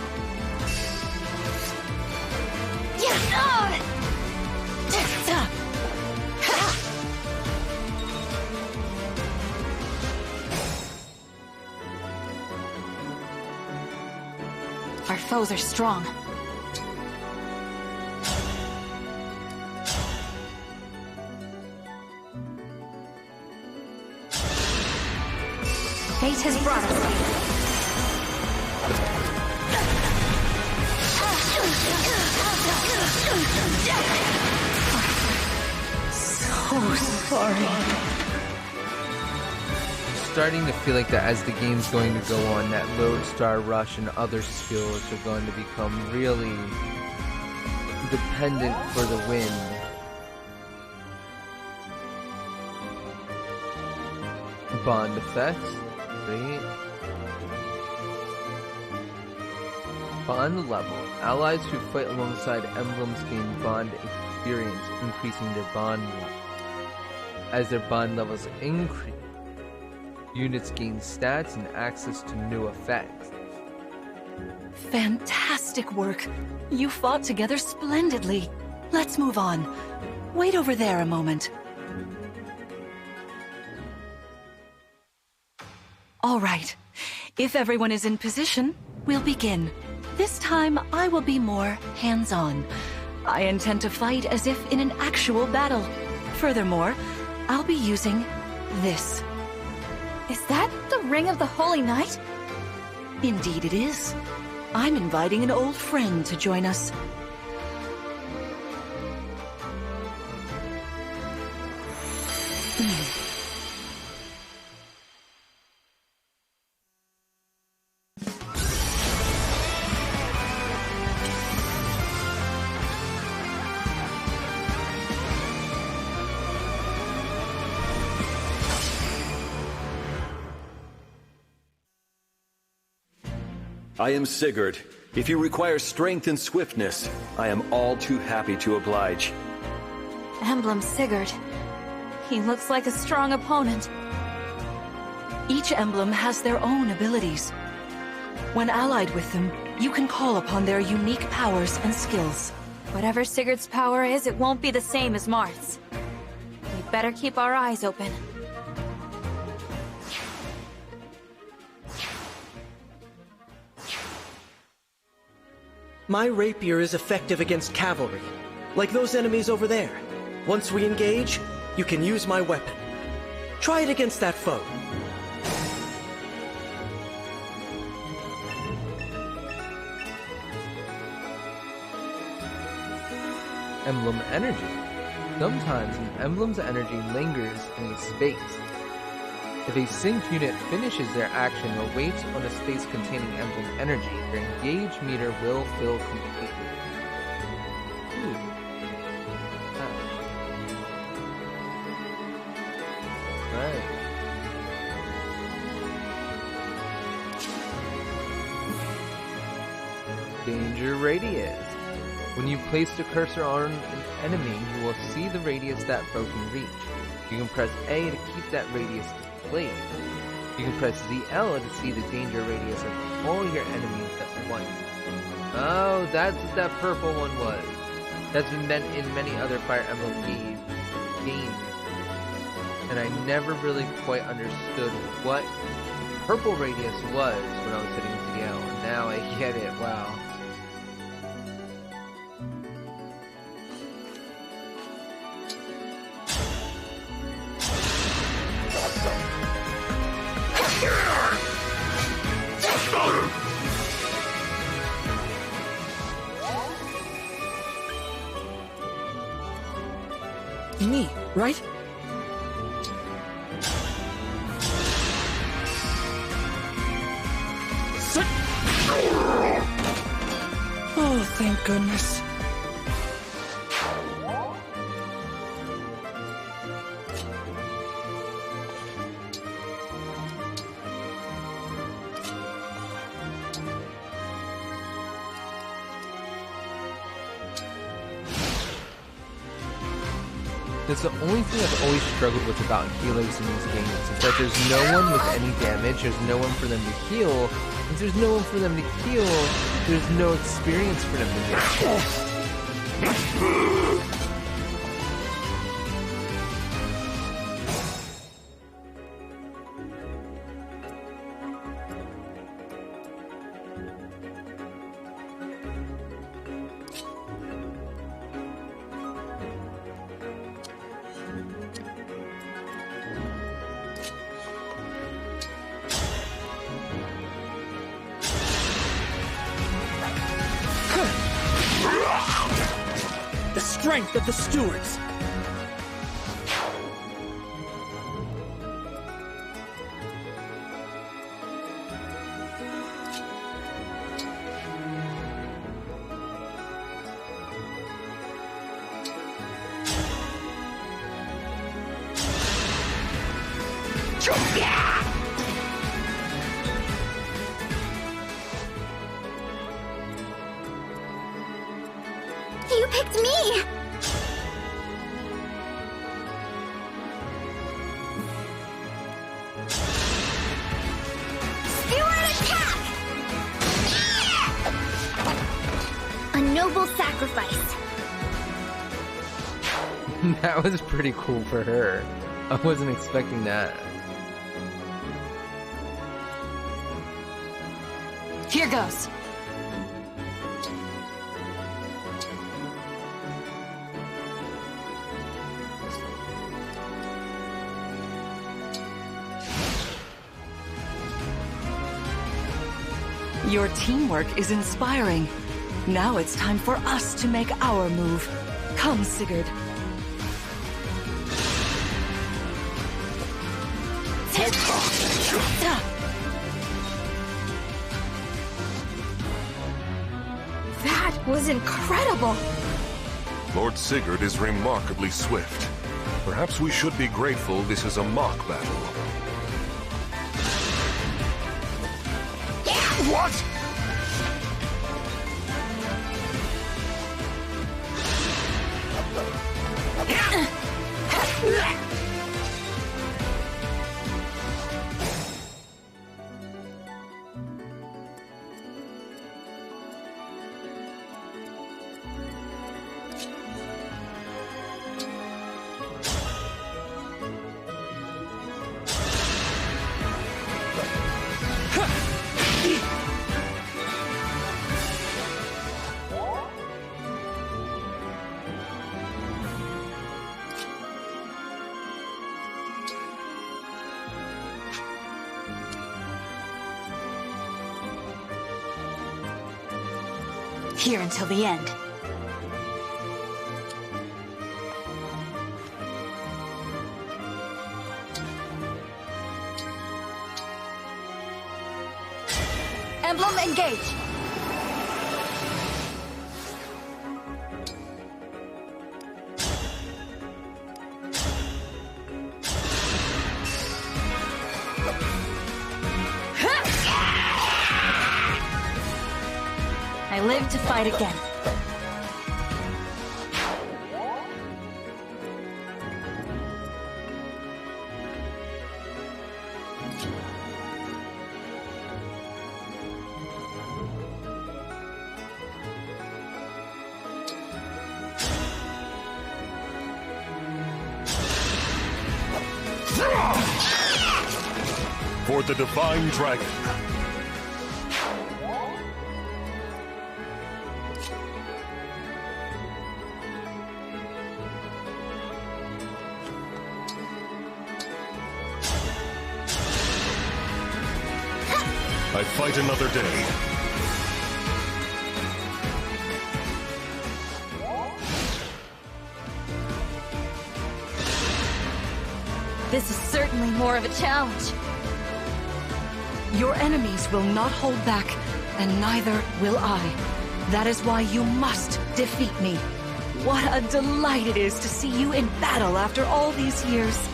Speaker 3: Our foes are strong. Fate has brought us here.
Speaker 8: So sorry.
Speaker 1: Starting to feel like that as the game's going to go on, that Lodestar Rush and other skills are going to become really dependent for the win. Bond effects, right? Bond level. Allies who fight alongside emblems gain bond experience, increasing their bond level. As their bond levels increase, units gain stats and access to new effects.
Speaker 8: Fantastic work. You fought together splendidly. Let's move on. Wait over there a moment. All right. If everyone is in position, we'll begin. This time, I will be more hands-on. I intend to fight as if in an actual battle. Furthermore, I'll be using this.
Speaker 3: Is that the Ring of the Holy Knight?
Speaker 8: Indeed it is. I'm inviting an old friend to join us.
Speaker 9: I am Sigurd. If you require strength and swiftness, I am all too happy to oblige.
Speaker 3: Emblem Sigurd. He looks like a strong opponent.
Speaker 8: Each emblem has their own abilities. When allied with them, you can call upon their unique powers and skills.
Speaker 3: Whatever Sigurd's power is, it won't be the same as Marth's. We better keep our eyes open.
Speaker 2: My rapier is effective against cavalry, like those enemies over there. Once we engage, you can use my weapon. Try it against that foe.
Speaker 1: Emblem energy. Sometimes an emblem's energy lingers in a space. If a synced unit finishes their action or waits on a space containing emblem energy, their engage meter will fill completely. Ooh. Right. Danger radius. When you place the cursor on an enemy, you will see the radius that foe can reach. You can press A to keep that radius displayed. You can press ZL to see the danger radius of all your enemies at once. Oh, that's what that purple one was. That's been meant in many other Fire Emblem games. And I never really quite understood what purple radius was when I was hitting ZL. And now I get it, wow.
Speaker 7: Me, right? Oh, thank goodness.
Speaker 1: That's the only thing I've always struggled with about healers in these games, is that there's no one with any damage, there's no one for them to heal. If there's no one for them to heal, there's no experience for them to get.
Speaker 7: The strength of the stewards.
Speaker 5: You picked me! Steward attack! A noble sacrifice.
Speaker 1: That was pretty cool for her. I wasn't expecting that.
Speaker 3: Here goes.
Speaker 8: Your teamwork is inspiring. Now it's time for us to make our move. Come, Sigurd.
Speaker 3: That was incredible!
Speaker 6: Lord Sigurd is remarkably swift. Perhaps we should be grateful this is a mock battle.
Speaker 4: What?
Speaker 3: Here until the end. Emblem engage! I live to fight again.
Speaker 6: For the Divine Dragon. I fight another day.
Speaker 3: This is certainly more of a challenge.
Speaker 8: Your enemies will not hold back, and neither will I. That is why you must defeat me. What a delight it is to see you in battle after all these years.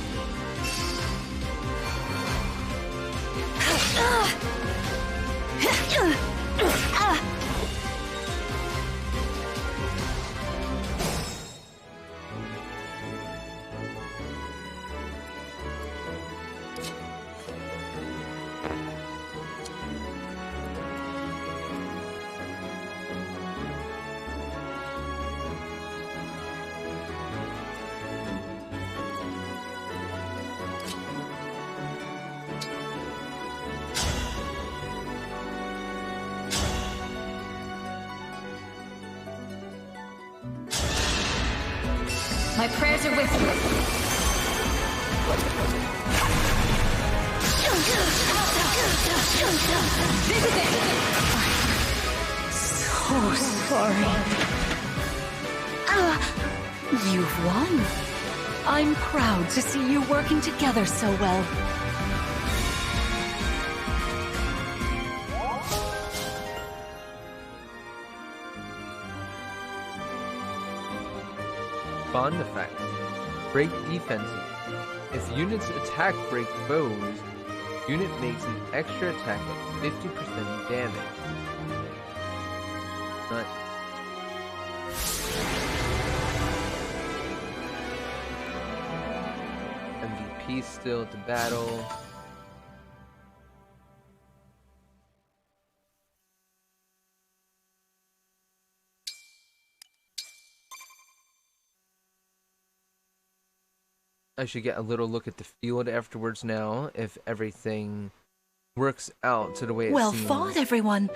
Speaker 3: My prayers are with you. This is it!
Speaker 8: So sorry. You've won. I'm proud to see you working together so well.
Speaker 1: Bond effects. Break defenses. If units attack break foes, unit makes an extra attack of 50% damage. Nice. MVP still to battle. I should get a little look at the field afterwards now, if everything works out to the way it
Speaker 8: Well
Speaker 1: seems.
Speaker 8: fought, everyone.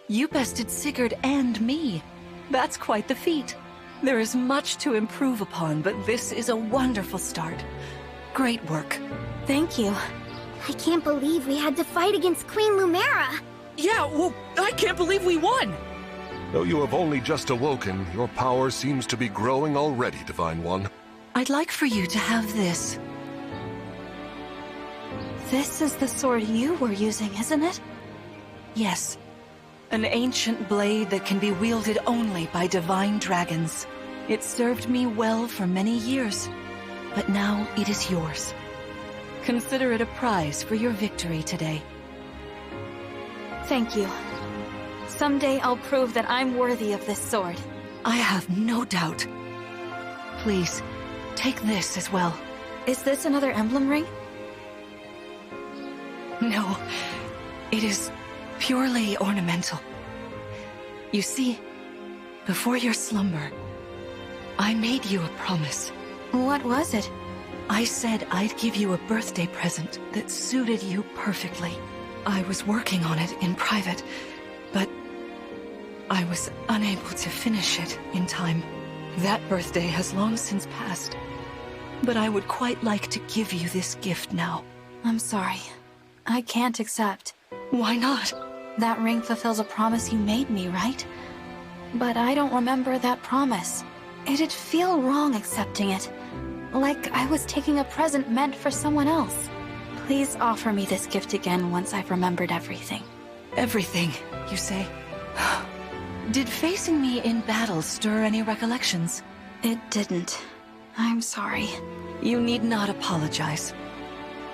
Speaker 8: You bested Sigurd and me. That's quite the feat. There is much to improve upon, but this is a wonderful start. Great work.
Speaker 3: Thank you.
Speaker 5: I can't believe we had to fight against Queen Lumera.
Speaker 7: Yeah, well, I can't believe we won!
Speaker 6: Though you have only just awoken, your power seems to be growing already, Divine One.
Speaker 8: I'd like for you to have this.
Speaker 3: This is the sword you were using, isn't it?
Speaker 8: Yes. An ancient blade that can be wielded only by divine dragons. It served me well for many years, but now it is yours. Consider it a prize for your victory today.
Speaker 3: Thank you. Someday I'll prove that I'm worthy of this sword.
Speaker 8: I have no doubt. Please, take this as well.
Speaker 3: Is this another emblem ring?
Speaker 8: No, it is purely ornamental. You see, before your slumber, I made you a promise.
Speaker 3: What was it?
Speaker 8: I said I'd give you a birthday present that suited you perfectly. I was working on it in private, but I was unable to finish it in time. That birthday has long since passed, but I would quite like to give you this gift now.
Speaker 3: I'm sorry. I can't accept.
Speaker 8: Why not?
Speaker 3: That ring fulfills a promise you made me, right? But I don't remember that promise. It'd feel wrong accepting it. Like I was taking a present meant for someone else. Please offer me this gift again once I've remembered everything.
Speaker 8: Everything, you say? Did facing me in battle stir any recollections?
Speaker 3: It didn't. I'm sorry.
Speaker 8: You need not apologize.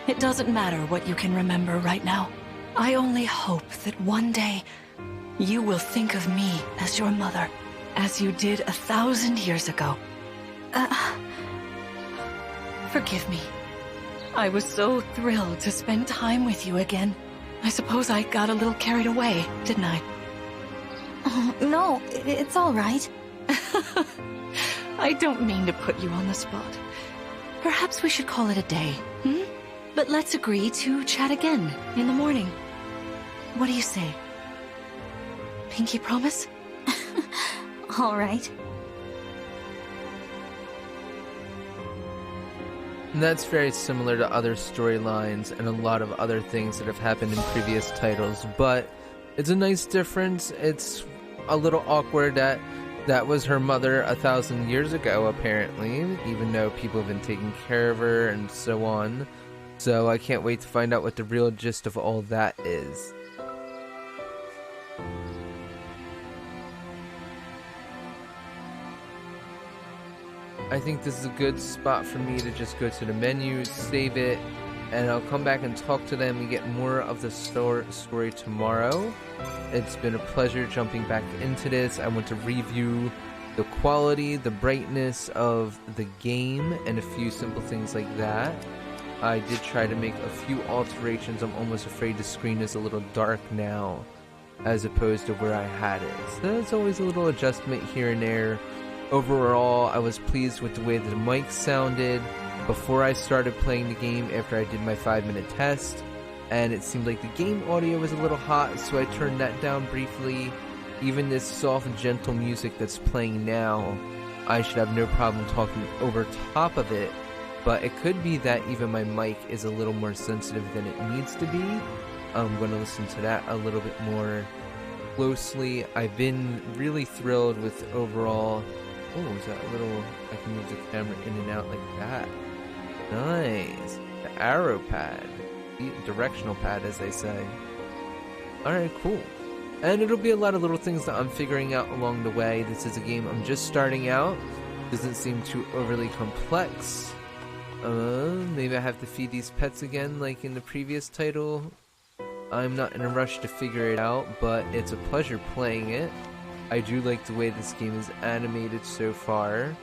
Speaker 8: It doesn't matter what you can remember right now. I only hope that one day you will think of me as your mother, as you did 1,000 years ago. Forgive me. I was so thrilled to spend time with you again. I suppose I got a little carried away, didn't I?
Speaker 3: No, it's all right.
Speaker 8: I don't mean to put you on the spot. Perhaps we should call it a day, hmm? But let's agree to chat again in the morning. What do you say? Pinky promise?
Speaker 3: All right.
Speaker 1: And that's very similar to other storylines and a lot of other things that have happened in previous titles, but it's a nice difference. It's a little awkward that was her mother 1,000 years ago, apparently, even though people have been taking care of her and so on. So I can't wait to find out what the real gist of all that is. I think this is a good spot for me to just go to the menu, save it, and I'll come back and talk to them and get more of the story tomorrow. It's been a pleasure jumping back into this. I want to review the quality, the brightness of the game, and a few simple things like that. I did try to make a few alterations. I'm almost afraid the screen is a little dark now as opposed to where I had it. So there's always a little adjustment here and there. Overall, I was pleased with the way the mic sounded before I started playing the game after I did my 5-minute test. And it seemed like the game audio was a little hot, so I turned that down briefly. Even this soft, gentle music that's playing now, I should have no problem talking over top of it. But it could be that even my mic is a little more sensitive than it needs to be. I'm going to listen to that a little bit more closely. I've been really thrilled with overall... Oh, is that a little... I can move the camera in and out like that. Nice. The arrow pad. The directional pad, as they say. Alright, cool. And it'll be a lot of little things that I'm figuring out along the way. This is a game I'm just starting out. Doesn't seem too overly complex. Maybe I have to feed these pets again like in the previous title. I'm not in a rush to figure it out, but it's a pleasure playing it. I do like the way this game is animated so far.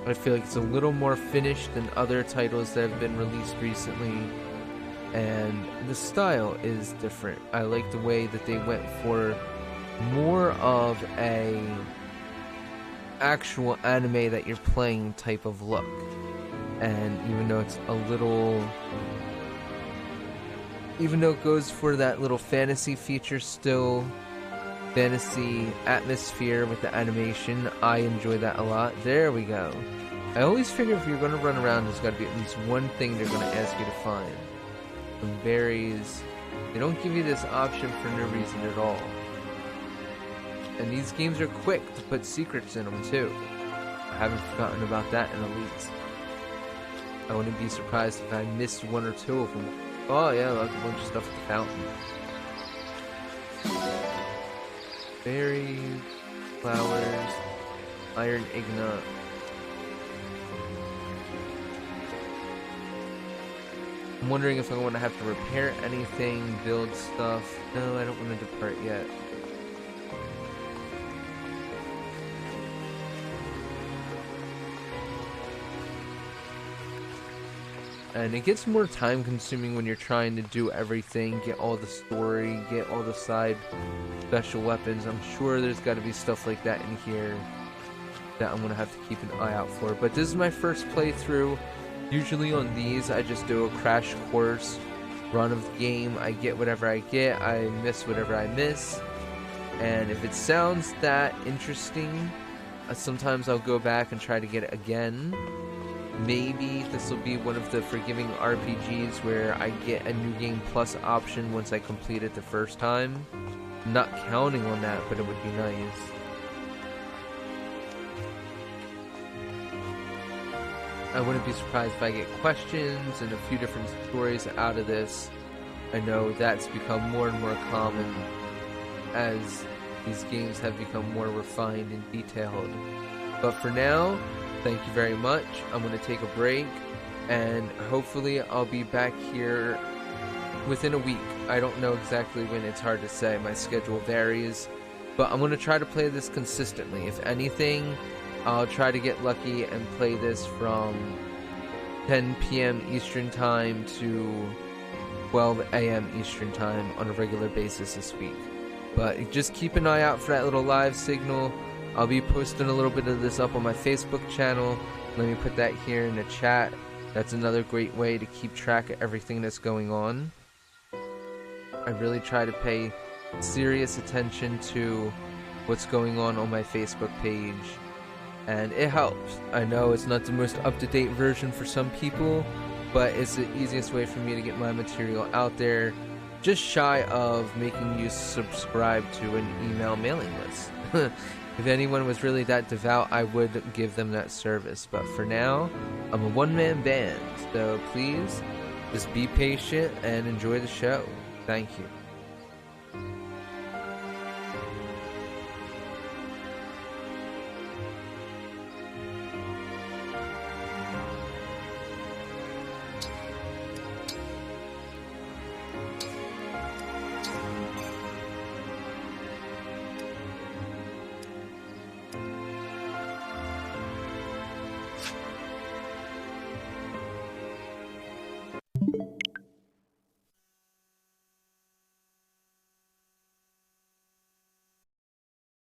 Speaker 1: I feel like it's a little more finished than other titles that have been released recently. And the style is different. I like the way that they went for more of a actual anime that you're playing type of look. And even though it's a little... Even though it goes for that little fantasy feature still, fantasy atmosphere with the animation, I enjoy that a lot. There we go. I always figure if you're going to run around, there's got to be at least one thing they're going to ask you to find. Some berries. They don't give you this option for no reason at all. And these games are quick to put secrets in them too. I haven't forgotten about that in the least. I wouldn't be surprised if I missed one or two of them. Oh yeah, look, a bunch of stuff at the fountain. Berries, flowers, iron ingot. I'm wondering if I want to have to repair anything, build stuff. No, I don't want to depart yet. And it gets more time consuming when you're trying to do everything, get all the story, get all the side special weapons. I'm sure there's got to be stuff like that in here that I'm going to have to keep an eye out for. But this is my first playthrough. Usually on these, I just do a crash course run of the game. I get whatever I get, I miss whatever I miss. And if it sounds that interesting, sometimes I'll go back and try to get it again. Maybe this will be one of the forgiving RPGs where I get a new game plus option once I complete it the first time. I'm not counting on that, but it would be nice. I wouldn't be surprised if I get questions and a few different stories out of this. I know that's become more and more common as these games have become more refined and detailed. But for now, thank you very much. I'm going to take a break, and hopefully I'll be back here within a week. I don't know exactly when, it's hard to say. My schedule varies, but I'm going to try to play this consistently. If anything, I'll try to get lucky and play this from 10 p.m. Eastern Time to 12 a.m. Eastern Time on a regular basis this week. But just keep an eye out for that little live signal. I'll be posting a little bit of this up on my Facebook channel. Let me put that here in the chat. That's another great way to keep track of everything that's going on. I really try to pay serious attention to what's going on my Facebook page. And it helps. I know it's not the most up-to-date version for some people, but it's the easiest way for me to get my material out there, just shy of making you subscribe to an email mailing list. If anyone was really that devout, I would give them that service. But for now, I'm a one-man band, so please just be patient and enjoy the show. Thank you.